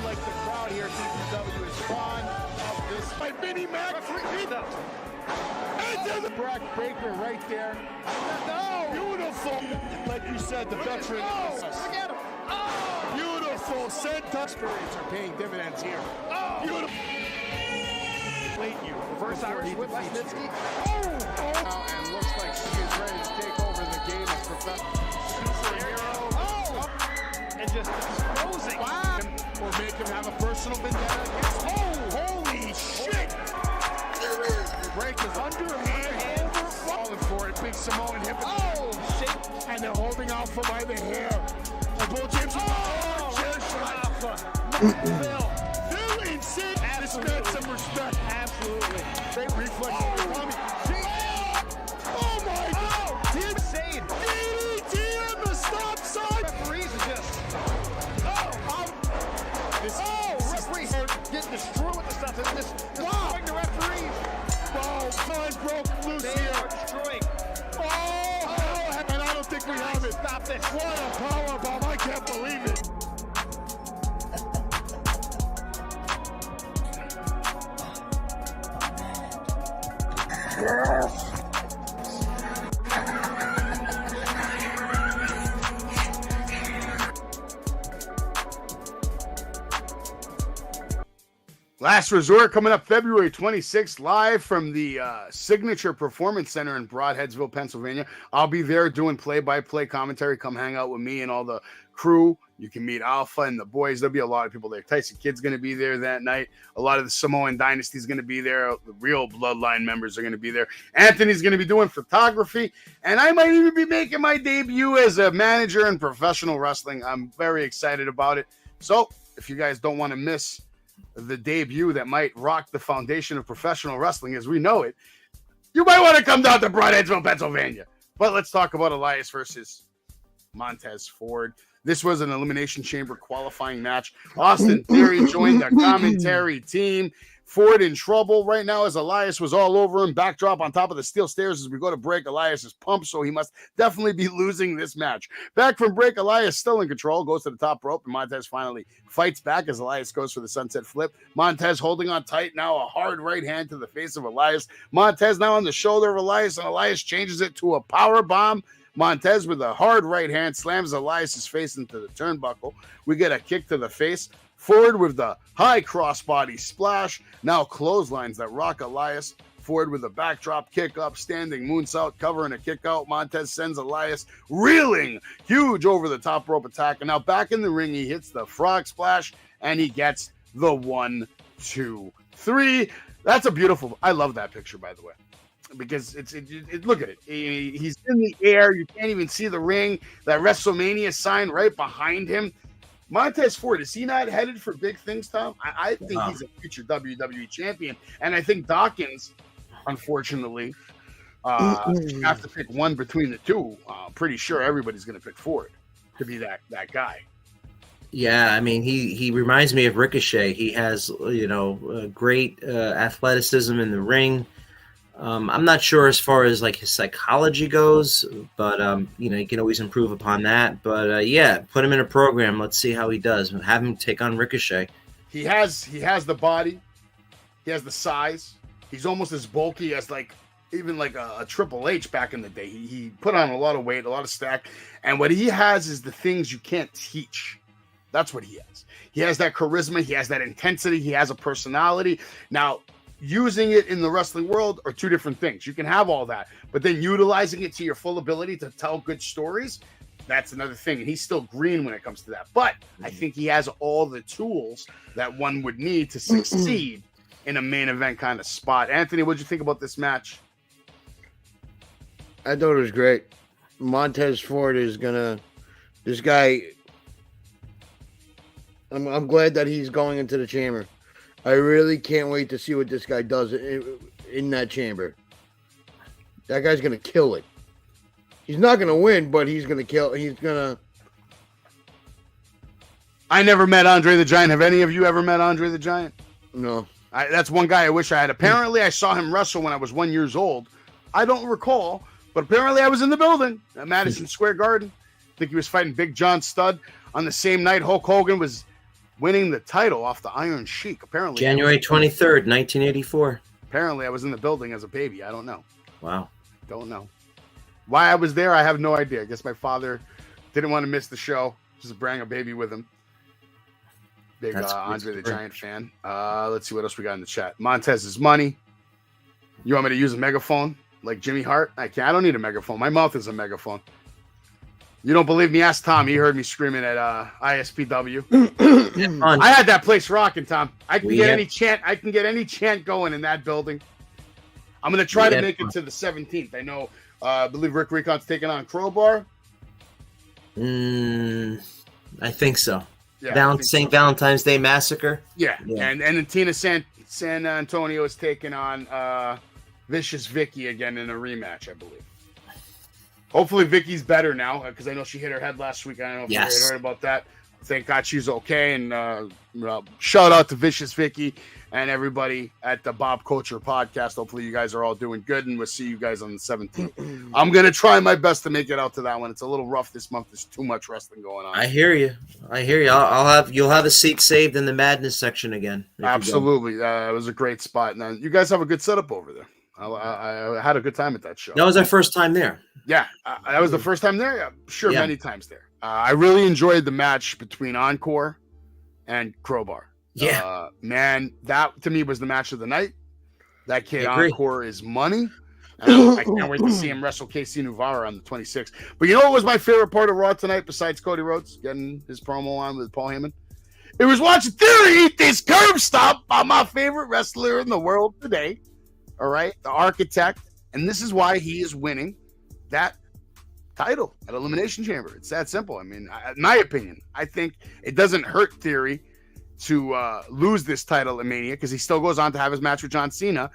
[SPEAKER 10] Like the crowd here, BBW is fond of this. My mini Mac. And there's the Brock Baker right there. No! Beautiful. Like you said, the veteran. Oh, look at him. Oh! Beautiful. Senton experience are paying dividends here. Oh! Beautiful. Wait, you. Reverse Irish whip by Snitsky. Oh! And looks like she is ready to take over the game as professional superhero. Oh! And just exposing. Wow. Or make him have a personal vendetta against. Oh! Holy shit! Break is underhand over. Falling for it. Big Samoan hip. Oh! Shit. And they're holding Alpha by the hair. And Bull James. Oh! Chair shot. Alpha. They're insane. Absolutely. Some respect. Absolutely. Great reflex. Oh my God! Tim Sane. DDT on the stop sign. Referees are just. Referees are getting destroyed with the stuff. And this destroying the referees. Oh, fine broke loose here. They are destroying. Oh, and I don't think we have it. Stop this. What a power bomb. I can't believe it.
[SPEAKER 1] Last Resort coming up February 26th, live from the Signature Performance Center in Broadheadsville, Pennsylvania. I'll be there doing play-by-play commentary. Come hang out with me and all the crew. You can meet Alpha and the boys. There'll be a lot of people there. Tyson Kidd's going to be there that night. A lot of the Samoan Dynasty is going to be there. The real Bloodline members are going to be there. Anthony's going to be doing photography. And I might even be making my debut as a manager in professional wrestling. I'm very excited about it. So if you guys don't want to miss the debut that might rock the foundation of professional wrestling as we know it, you might want to come down to Broadheadsville, Pennsylvania. But let's talk about Elias versus Montez Ford. This was an Elimination Chamber qualifying match. Austin Theory joined the commentary team. Ford in trouble right now as Elias was all over him. Backdrop on top of the steel stairs as we go to break. Elias is pumped, so he must definitely be losing this match. Back from break, Elias still in control, goes to the top rope, and Montez finally fights back as Elias goes for the sunset flip. Montez holding on tight, now a hard right hand to the face of Elias. Montez now on the shoulder of Elias, and Elias changes it to a power bomb. Montez with a hard right hand slams Elias's face into the turnbuckle. We get a kick to the face. Ford with the high crossbody splash. Now clotheslines that rock Elias. Ford with a backdrop kick up, standing moonsault, covering a kick out. Montez sends Elias reeling, huge over the top rope attack. And now back in the ring, he hits the frog splash and he gets the 1, 2, 3. That's a beautiful. I love that picture, by the way, because it's look at it. He's in the air. You can't even see the ring. That WrestleMania sign right behind him. Montez Ford, is he not headed for big things, Tom? I think he's a future WWE champion. And I think Dawkins, unfortunately, have to pick one between the two. Pretty sure everybody's going to pick Ford to be that guy.
[SPEAKER 9] Yeah, I mean, he reminds me of Ricochet. He has, great athleticism in the ring. I'm not sure as far as like his psychology goes, but you can always improve upon that. But yeah, put him in a program. Let's see how he does. Have him take on Ricochet.
[SPEAKER 1] He has the body. He has the size. He's almost as bulky as even a Triple H back in the day. He put on a lot of weight, a lot of stack, and what he has is the things you can't teach. That's what he has. He has that charisma. He has that intensity. He has a personality. Now, using it in the wrestling world are two different things. You can have all that, but then utilizing it to your full ability to tell good stories, That's another thing. And he's still green when it comes to that. But I think he has all the tools that one would need to succeed in a main event kind of spot. Anthony, what'd you think about this match?
[SPEAKER 7] I thought it was great. Montez Ford is gonna. This guy. I'm glad that he's going into the chamber. I really can't wait to see what this guy does in that chamber. That guy's gonna kill it. He's not gonna win, but he's gonna kill. He's gonna.
[SPEAKER 1] I never met Andre the Giant. Have any of you ever met Andre the Giant?
[SPEAKER 7] No.
[SPEAKER 1] That's one guy I wish I had. Apparently, I saw him wrestle when I was 1 year old. I don't recall, but apparently I was in the building at Madison Square Garden. I think he was fighting Big John Studd on the same night Hulk Hogan was winning the title off the Iron Sheik. Apparently,
[SPEAKER 9] January 23rd, 1984.
[SPEAKER 1] Apparently, I was in the building as a baby. I don't know.
[SPEAKER 9] Wow.
[SPEAKER 1] Don't know. Why I was there, I have no idea. I guess my father didn't want to miss the show. Just bring a baby with him. Big Andre the Giant fan. Let's see what else we got in the chat. Montez's money. You want me to use a megaphone like Jimmy Hart? I can't. I don't need a megaphone. My mouth is a megaphone. You don't believe me? Ask Tom. He heard me screaming at ISPW. I had that place rocking, Tom. I can get any chant. I can get any chant going in that building. I'm gonna try to make it to the 17th. I know. I believe Rick Recon's taking on Crowbar.
[SPEAKER 9] I think so.
[SPEAKER 1] Yeah,
[SPEAKER 9] St. Valentine's Day Massacre.
[SPEAKER 1] Yeah. And then Tina San Antonio is taking on Vicious Vicky again in a rematch, I believe. Hopefully Vicky's better now because I know she hit her head last week. I don't know if you heard about that. Thank God she's okay. And shout out to Vicious Vicky and everybody at the Bob Culture podcast. Hopefully you guys are all doing good, and we'll see you guys on the 17th. I'm going to try my best to make it out to that one. It's a little rough this month. There's too much wrestling going on.
[SPEAKER 9] I hear you. You'll have a seat saved in the madness section again.
[SPEAKER 1] Absolutely. It was a great spot. And you guys have a good setup over there. I had a good time at that show.
[SPEAKER 9] That was our first time there.
[SPEAKER 1] Yeah, that was the first time there. Yeah, sure, many times there. I really enjoyed the match between Encore and Crowbar.
[SPEAKER 9] Yeah,
[SPEAKER 1] man, that to me was the match of the night. That kid Encore is money. I can't wait to see him wrestle KC Nuvara on the 26th. But you know what was my favorite part of Raw tonight besides Cody Rhodes getting his promo on with Paul Heyman? It was watching Theory eat this curb stomp by my favorite wrestler in the world today. All right, the Architect, and this is why he is winning that title at Elimination Chamber. It's that simple. I mean, in my opinion, I think it doesn't hurt Theory to lose this title at Mania because he still goes on to have his match with John Cena.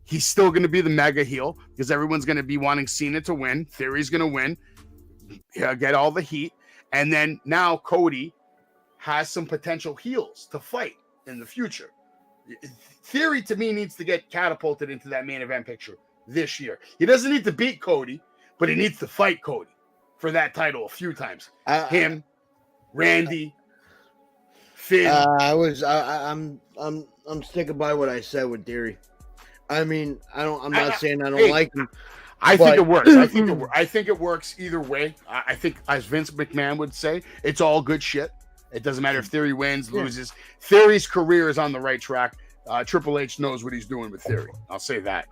[SPEAKER 1] He's still going to be the mega heel because everyone's going to be wanting Cena to win. Theory's going to win, get all the heat, and then now Cody has some potential heels to fight in the future. Theory, to me, needs to get catapulted into that main event picture this year. He doesn't need to beat Cody, but he needs to fight Cody for that title a few times. Him, Randy, Finn.
[SPEAKER 7] I'm sticking by what I said with Theory. I mean, I'm not saying I don't like him.
[SPEAKER 1] I think it works. I think it works either way. I think, as Vince McMahon would say, it's all good shit. It doesn't matter if Theory wins, loses. Theory's career is on the right track. Triple H knows what he's doing with Theory. I'll say that.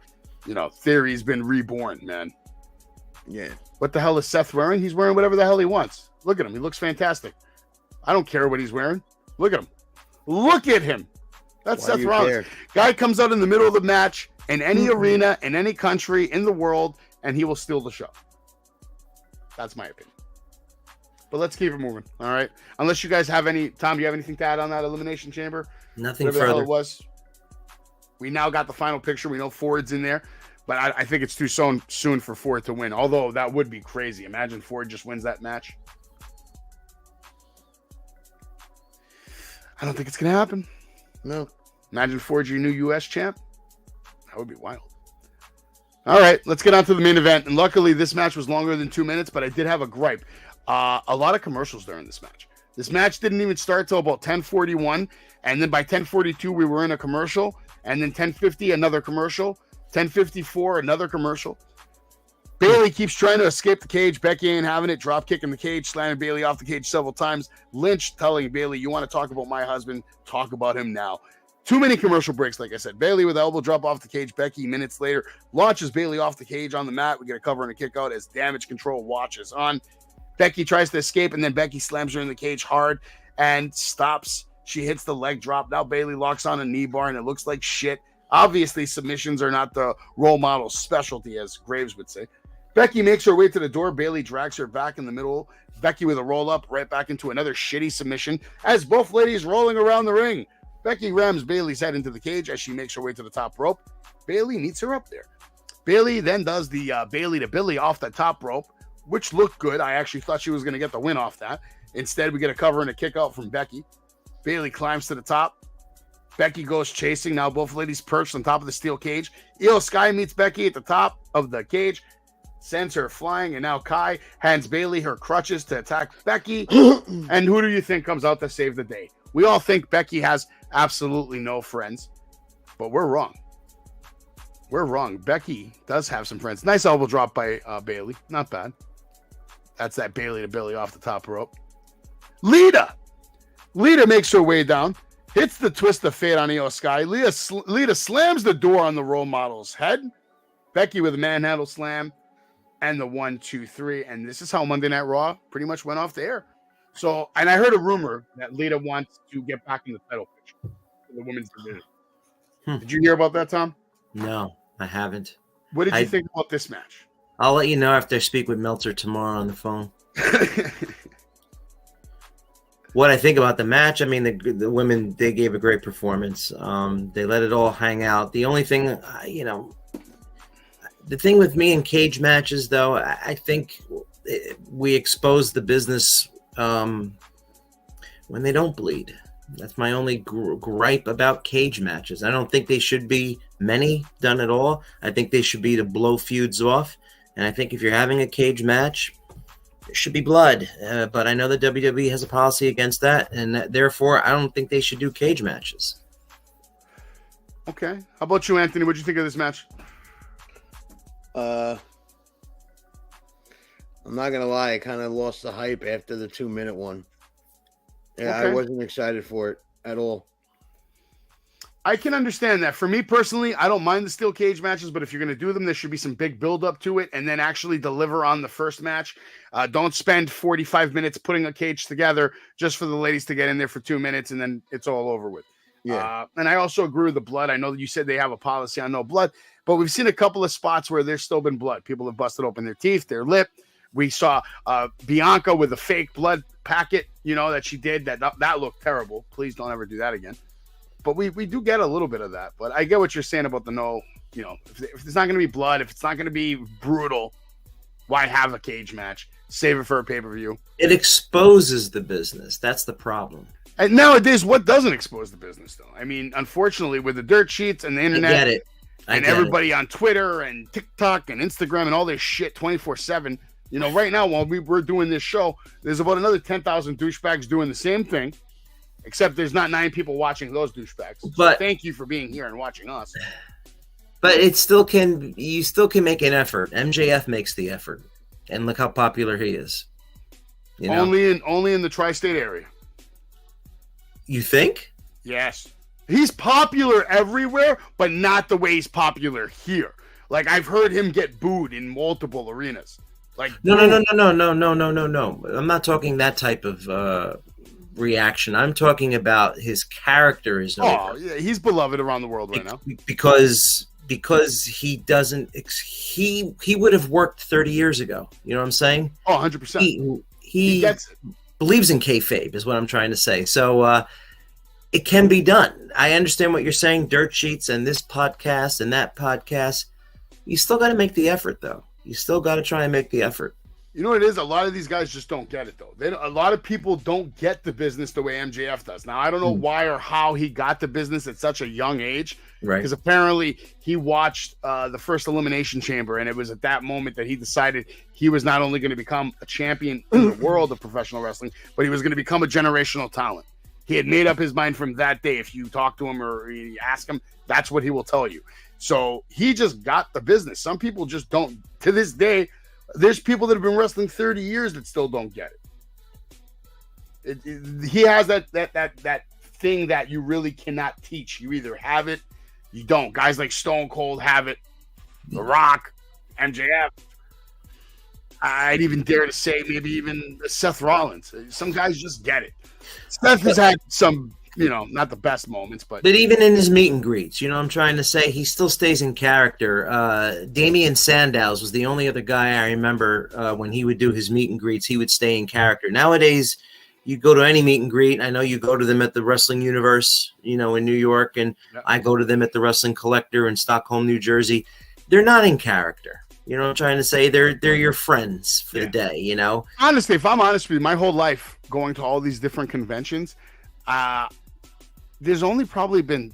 [SPEAKER 1] You know, Theory's been reborn, man.
[SPEAKER 7] Yeah.
[SPEAKER 1] What the hell is Seth wearing? He's wearing whatever the hell he wants. Look at him. He looks fantastic. I don't care what he's wearing. Look at him. Look at him. That's Seth Rollins. Guy comes out in the middle of the match in any arena, in any country, in the world, and he will steal the show. That's my opinion. But let's keep it moving. All right. Unless you guys have any, Tom, you have anything to add on that Elimination Chamber?
[SPEAKER 9] Nothing
[SPEAKER 1] Whatever
[SPEAKER 9] further.
[SPEAKER 1] The hell it was. We now got the final picture. We know Ford's in there, but I think it's too soon for Ford to win. Although that would be crazy. Imagine Ford just wins that match. I don't think it's going to happen.
[SPEAKER 7] No.
[SPEAKER 1] Imagine Ford your new U.S. champ. That would be wild. All right, let's get on to the main event. And luckily, this match was longer than 2 minutes, but I did have a gripe. A lot of commercials during this match. This match didn't even start till about 10:41, and then by 10:42 we were in a commercial, and then 10:50 another commercial, 10:54 another commercial. Bayley keeps trying to escape the cage. Becky ain't having it. Drop kicking the cage, slamming Bayley off the cage several times. Lynch telling Bayley, "You want to talk about my husband? Talk about him now." Too many commercial breaks, like I said. Bayley with elbow drop off the cage. Becky minutes later launches Bayley off the cage on the mat. We get a cover and a kick out as Damage Control watches on. Becky tries to escape, and then Becky slams her in the cage hard and stops. She hits the leg drop. Now Bayley locks on a knee bar, and it looks like shit. Obviously, submissions are not the role model's specialty, as Graves would say. Becky makes her way to the door. Bayley drags her back in the middle. Becky with a roll-up right back into another shitty submission as both ladies rolling around the ring. Becky rams Bayley's head into the cage as she makes her way to the top rope. Bayley meets her up there. Bayley then does the Bayley to Billy off the top rope, which looked good. I actually thought she was going to get the win off that. Instead, we get a cover and a kick out from Becky. Bayley climbs to the top. Becky goes chasing. Now both ladies perched on top of the steel cage. Io Sky meets Becky at the top of the cage, sends her flying, and now Kai hands Bayley her crutches to attack Becky. And who do you think comes out to save the day? We all think Becky has absolutely no friends, but we're wrong. We're wrong. Becky does have some friends. Nice elbow drop by Bayley. Not bad. That's that Bayley to Billy off the top rope. Lita makes her way down. Hits the twist of fate on Io Sky. Lita slams the door on the role model's head. Becky with a manhandle slam and the 1, 2, 3. And this is how Monday Night Raw pretty much went off the air. So, and I heard a rumor that Lita wants to get back in the title picture for the women's division. Did you hear about that, Tom?
[SPEAKER 9] No, I haven't.
[SPEAKER 1] What did you think about this match?
[SPEAKER 9] I'll let you know after I speak with Meltzer tomorrow on the phone. What I think about the match, I mean, the women, they gave a great performance. They let it all hang out. The only thing, the thing with me in cage matches, though, I think we expose the business when they don't bleed. That's my only gripe about cage matches. I don't think they should be many done at all. I think they should be to blow feuds off. And I think if you're having a cage match, there should be blood. But I know the WWE has a policy against that. And therefore, I don't think they should do cage matches.
[SPEAKER 1] Okay. How about you, Anthony? What'd you think of this match?
[SPEAKER 7] I'm not going to lie. I kind of lost the hype after the 2-minute one. Yeah,
[SPEAKER 1] Okay.
[SPEAKER 7] I wasn't excited for it at all.
[SPEAKER 1] I can understand that. For me personally, I don't mind the steel cage matches, but if you're going to do them, there should be some big build up to it and then actually deliver on the first match. Don't spend 45 minutes putting a cage together just for the ladies to get in there for 2 minutes and then it's all over with.
[SPEAKER 7] Yeah.
[SPEAKER 1] And I also agree with the blood. I know that you said they have a policy on no blood, but we've seen a couple of spots where there's still been blood. People have busted open their teeth, their lip. We saw Bianca with a fake blood packet, that she did. That looked terrible. Please don't ever do that again. But we do get a little bit of that. But I get what you're saying about the no, if it's not going to be blood, if it's not going to be brutal, why have a cage match? Save it for a pay-per-view.
[SPEAKER 9] It exposes the business. That's the problem.
[SPEAKER 1] And nowadays, what doesn't expose the business, though? I mean, unfortunately, with the dirt sheets and the internet,
[SPEAKER 9] I get it.
[SPEAKER 1] and everybody on Twitter and TikTok and Instagram and all this shit 24/7. Right now, while we're doing this show, there's about another 10,000 douchebags doing the same thing, except there's not 9 people watching those douchebags.
[SPEAKER 9] But
[SPEAKER 1] so thank you for being here and watching us.
[SPEAKER 9] But you still can make an effort. MJF makes the effort, and look how popular he is.
[SPEAKER 1] Only in the tri-state area.
[SPEAKER 9] You think?
[SPEAKER 1] Yes, he's popular everywhere, but not the way he's popular here. Like I've heard him get booed in multiple arenas. Like
[SPEAKER 9] No. I'm not talking that type of reaction. I'm talking about his character is over.
[SPEAKER 1] Oh, yeah, he's beloved around the world right now.
[SPEAKER 9] Because he doesn't he would have worked 30 years ago. You know what I'm saying?
[SPEAKER 1] Oh, 100%.
[SPEAKER 9] He
[SPEAKER 1] gets it.
[SPEAKER 9] Believes in kayfabe is what I'm trying to say. So it can be done. I understand what you're saying, dirt sheets and this podcast and that podcast. You still got to make the effort, though. You still got to try and make the effort.
[SPEAKER 1] You know what it is? A lot of these guys just don't get it, though. A lot of people don't get the business the way MJF does. Now, I don't know why or how he got the business at such a young age.
[SPEAKER 9] Right.
[SPEAKER 1] Because apparently he watched the first Elimination Chamber, and it was at that moment that he decided he was not only going to become a champion in the world of professional wrestling, but he was going to become a generational talent. He had made up his mind from that day. If you talk to him or you ask him, that's what he will tell you. So he just got the business. Some people just don't. To this day, there's people that have been wrestling 30 years that still don't get it. He has that thing that you really cannot teach. You either have it, you don't. Guys like Stone Cold have it, The Rock, MJF. I'd even dare to say maybe even Seth Rollins. Some guys just get it. Seth has had some, not the best moments, but
[SPEAKER 9] even in his meet and greets, I'm trying to say, he still stays in character. Damian Sandow's was the only other guy I remember when he would do his meet and greets, he would stay in character. Nowadays, you go to any meet and greet. I know you go to them at the Wrestling Universe, in New York, and I go to them at the Wrestling Collector in Stockholm, New Jersey. They're not in character. You know what I'm trying to say? They're your friends for the day,
[SPEAKER 1] Honestly, if I'm honest with you, my whole life going to all these different conventions, there's only probably been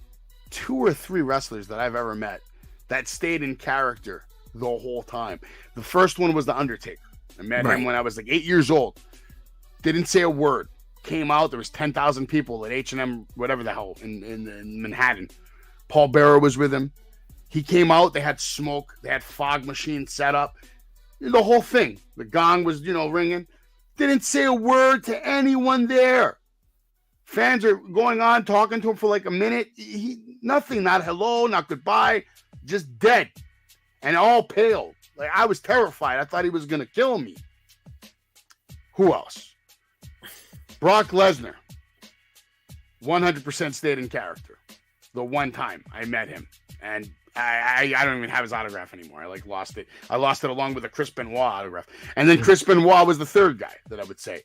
[SPEAKER 1] 2 or 3 wrestlers that I've ever met that stayed in character the whole time. The first one was The Undertaker. I met him when I was like 8 years old. Didn't say a word. Came out. There was 10,000 people at H&M, whatever the hell, in Manhattan. Paul Bearer was with him. He came out. They had smoke. They had fog machines set up. The whole thing. The gong was, ringing. Didn't say a word to anyone there. Fans are going on, talking to him for like a minute. Nothing. Not hello, not goodbye. Just dead. And all pale. Like, I was terrified. I thought he was going to kill me. Who else? Brock Lesnar, 100% stayed in character. The one time I met him, and I don't even have his autograph anymore. I lost it. I lost it along with a Chris Benoit autograph. And then Chris Benoit was the third guy that I would say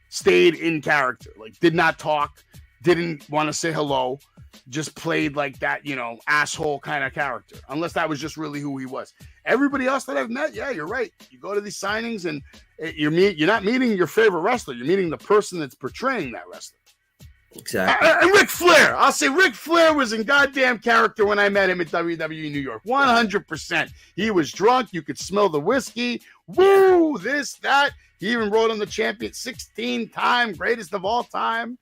[SPEAKER 1] stayed in character. Did not talk, didn't want to say hello, just played like that, asshole kind of character. Unless that was just really who he was. Everybody else that I've met, yeah, you're right. You go to these signings and you're not meeting your favorite wrestler. You're meeting the person that's portraying that wrestler.
[SPEAKER 9] Exactly.
[SPEAKER 1] And Ric Flair. I'll say Ric Flair was in goddamn character when I met him at WWE New York. 100%. He was drunk. You could smell the whiskey. Woo, this, that. He even rode on the champion 16-time greatest of all time.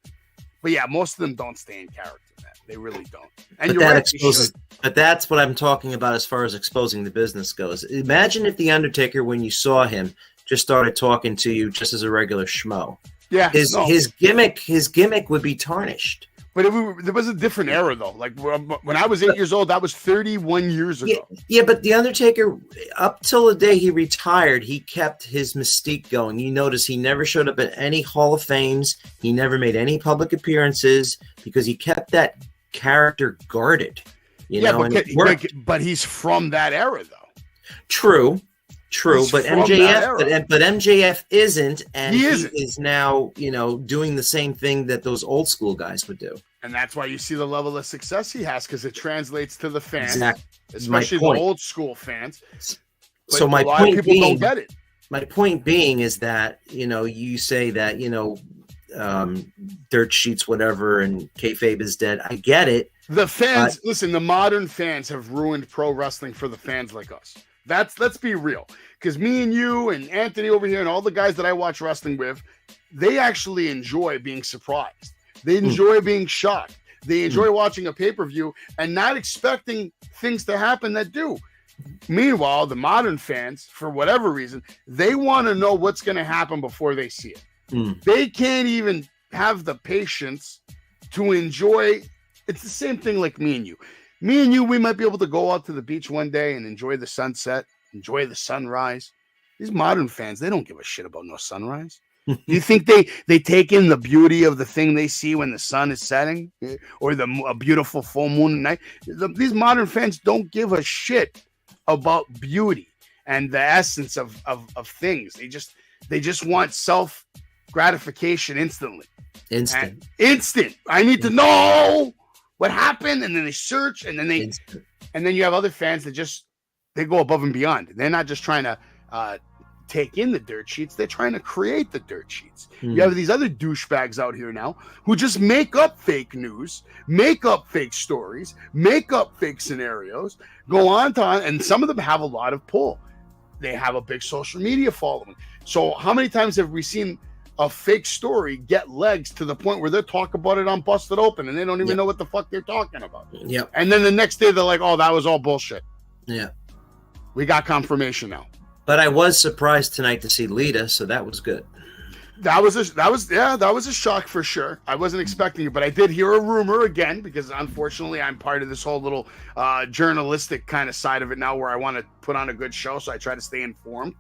[SPEAKER 1] But yeah, most of them don't stay in character, man. They really don't. And
[SPEAKER 9] but that exposes. But that's what I'm talking about as far as exposing the business goes. Imagine if The Undertaker, when you saw him, just started talking to you just as a regular schmo.
[SPEAKER 1] Yeah,
[SPEAKER 9] his gimmick would be tarnished.
[SPEAKER 1] But there was a different era, though. Like when I was 8 years old, that was 31 years ago.
[SPEAKER 9] Yeah, but The Undertaker, up till the day he retired, he kept his mystique going. You notice he never showed up at any Hall of Fames. He never made any public appearances because he kept that character guarded.
[SPEAKER 1] But he's from that era, though.
[SPEAKER 9] True, but MJF isn't, and he is now, doing the same thing that those old school guys would do.
[SPEAKER 1] And that's why you see the level of success he has, because it translates to the fans,
[SPEAKER 9] exactly.
[SPEAKER 1] Especially the old school fans. But
[SPEAKER 9] so my
[SPEAKER 1] a lot
[SPEAKER 9] point
[SPEAKER 1] of people
[SPEAKER 9] being,
[SPEAKER 1] don't get it.
[SPEAKER 9] My point being is that, you say that, dirt sheets, whatever, and kayfabe is dead. I get it.
[SPEAKER 1] The fans, listen, the modern fans have ruined pro wrestling for the fans like us. Let's be real. Because me and you and Anthony over here and all the guys that I watch wrestling with, they actually enjoy being surprised. They enjoy being shocked. They enjoy watching a pay-per-view and not expecting things to happen that do. Meanwhile, the modern fans, for whatever reason, they want to know what's going to happen before they see it. They can't even have the patience to enjoy. It's the same thing like me and you. Me and you, we might be able to go out to the beach one day and enjoy the sunset, enjoy the sunrise. These modern fans, they don't give a shit about no sunrise. You think they take in the beauty of the thing they see when the sun is setting, or a beautiful full moon at night? These modern fans don't give a shit about beauty and the essence of things. They just want self gratification instantly. Instant. I need to know what happened, and then they search, and then you have other fans that they go above and beyond. They're not just trying to take in the dirt sheets; they're trying to create the dirt sheets. You have these other douchebags out here now who just make up fake news, make up fake stories, make up fake scenarios, go on, and some of them have a lot of pull. They have a big social media following. So how many times have we seen a fake story get legs to the point where they're talking about it on Busted Open and they don't even know what the fuck they're talking about?
[SPEAKER 9] Yep.
[SPEAKER 1] And then the next day they're like, oh, that was all bullshit.
[SPEAKER 9] Yeah.
[SPEAKER 1] We got confirmation now.
[SPEAKER 9] But I was surprised tonight to see Lita, so that was good.
[SPEAKER 1] That was a shock for sure. I wasn't expecting it, but I did hear a rumor again, because unfortunately I'm part of this whole little journalistic kind of side of it now where I want to put on a good show, so I try to stay informed.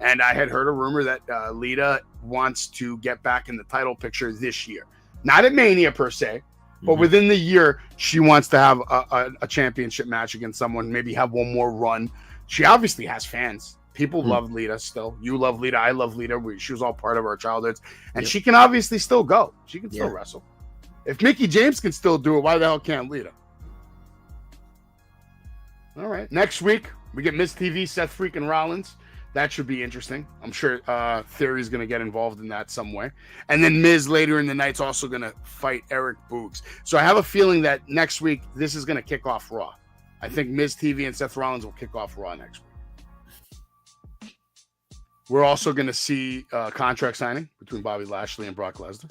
[SPEAKER 1] And I had heard a rumor that Lita wants to get back in the title picture this year. Not at Mania per se, but within the year, she wants to have a championship match against someone, maybe have one more run. She obviously has fans. People love Lita still. You love Lita. I love Lita. She was all part of our childhoods. And she can obviously still go. She can still wrestle. If Mickie James can still do it, why the hell can't Lita? All right. Next week, we get Miz TV, Seth freaking Rollins. That should be interesting. I'm sure Theory's going to get involved in that some way. And then Miz later in the night's also going to fight Eric Boogs. So I have a feeling that next week, this is going to kick off Raw. I think Miz TV and Seth Rollins will kick off Raw next week. We're also going to see contract signing between Bobby Lashley and Brock Lesnar,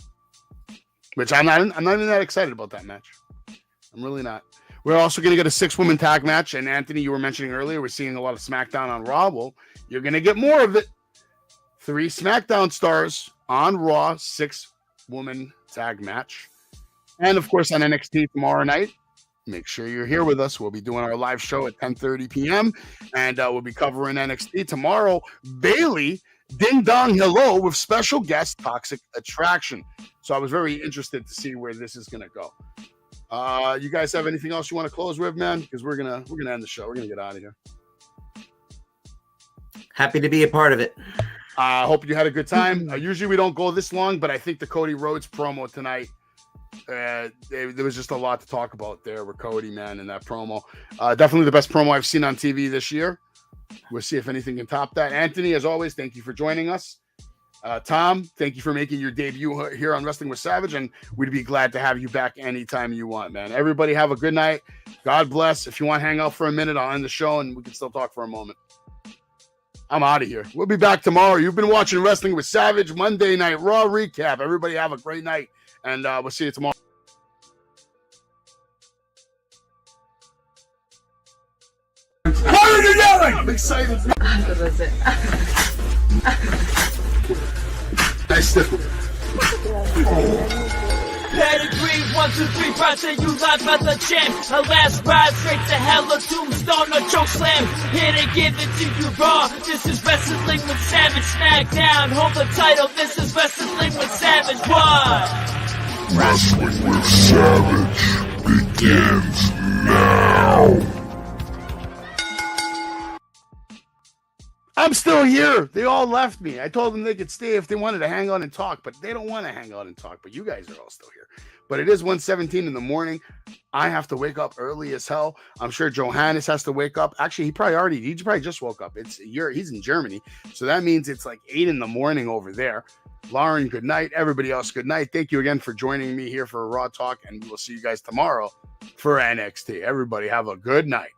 [SPEAKER 1] which I'm not even that excited about that match. I'm really not. We're also going to get a 6-woman tag match. And Anthony, you were mentioning earlier, we're seeing a lot of SmackDown on Raw. Well, you're going to get more of it. 3 SmackDown stars on Raw, 6-woman tag match. And, of course, on NXT tomorrow night. Make sure you're here with us. We'll be doing our live show at 10:30 p.m. And we'll be covering NXT tomorrow. Bailey, Ding Dong Hello, with special guest Toxic Attraction. So I was very interested to see where this is going to go. You guys have anything else you want to close with, man? Because we're gonna end the show. We're gonna get out of here.
[SPEAKER 9] Happy to be a part of it.
[SPEAKER 1] I hope you had a good time. Usually we don't go this long, but I think the Cody Rhodes promo tonight, there was just a lot to talk about there with Cody, man, and that promo. Definitely the best promo I've seen on TV this year. We'll see if anything can top that. Anthony, as always, thank you for joining us. Tom, thank you for making your debut here on Wrestling with Savage, and we'd be glad to have you back anytime you want, man. Everybody have a good night. God bless. If you want to hang out for a minute, I'll end the show, and we can still talk for a moment. I'm out of here. We'll be back tomorrow. You've been watching Wrestling with Savage, Monday Night Raw recap. Everybody have a great night, and we'll see you tomorrow. Why are you yelling? I'm excited. Nice stiff.
[SPEAKER 4] Pedigree, 1, 2, 3, proud to you live at the champ. A last ride straight to hell, a tombstone, a choke slam. Here to give it to you raw. This is Wrestling with Savage. SmackDown, hold the title. This is Wrestling with Savage. What?
[SPEAKER 8] Wrestling with Savage begins now.
[SPEAKER 1] I'm still here. They all left me. I told them they could stay if they wanted to hang out and talk, but they don't want to hang out and talk. But you guys are all still here. But it is 1:17 in the morning. I have to wake up early as hell. I'm sure Johannes has to wake up. Actually, he probably just woke up. He's in Germany. So that means it's like 8 in the morning over there. Lauren, good night. Everybody else, good night. Thank you again for joining me here for Raw Talk, and we will see you guys tomorrow for NXT. Everybody have a good night.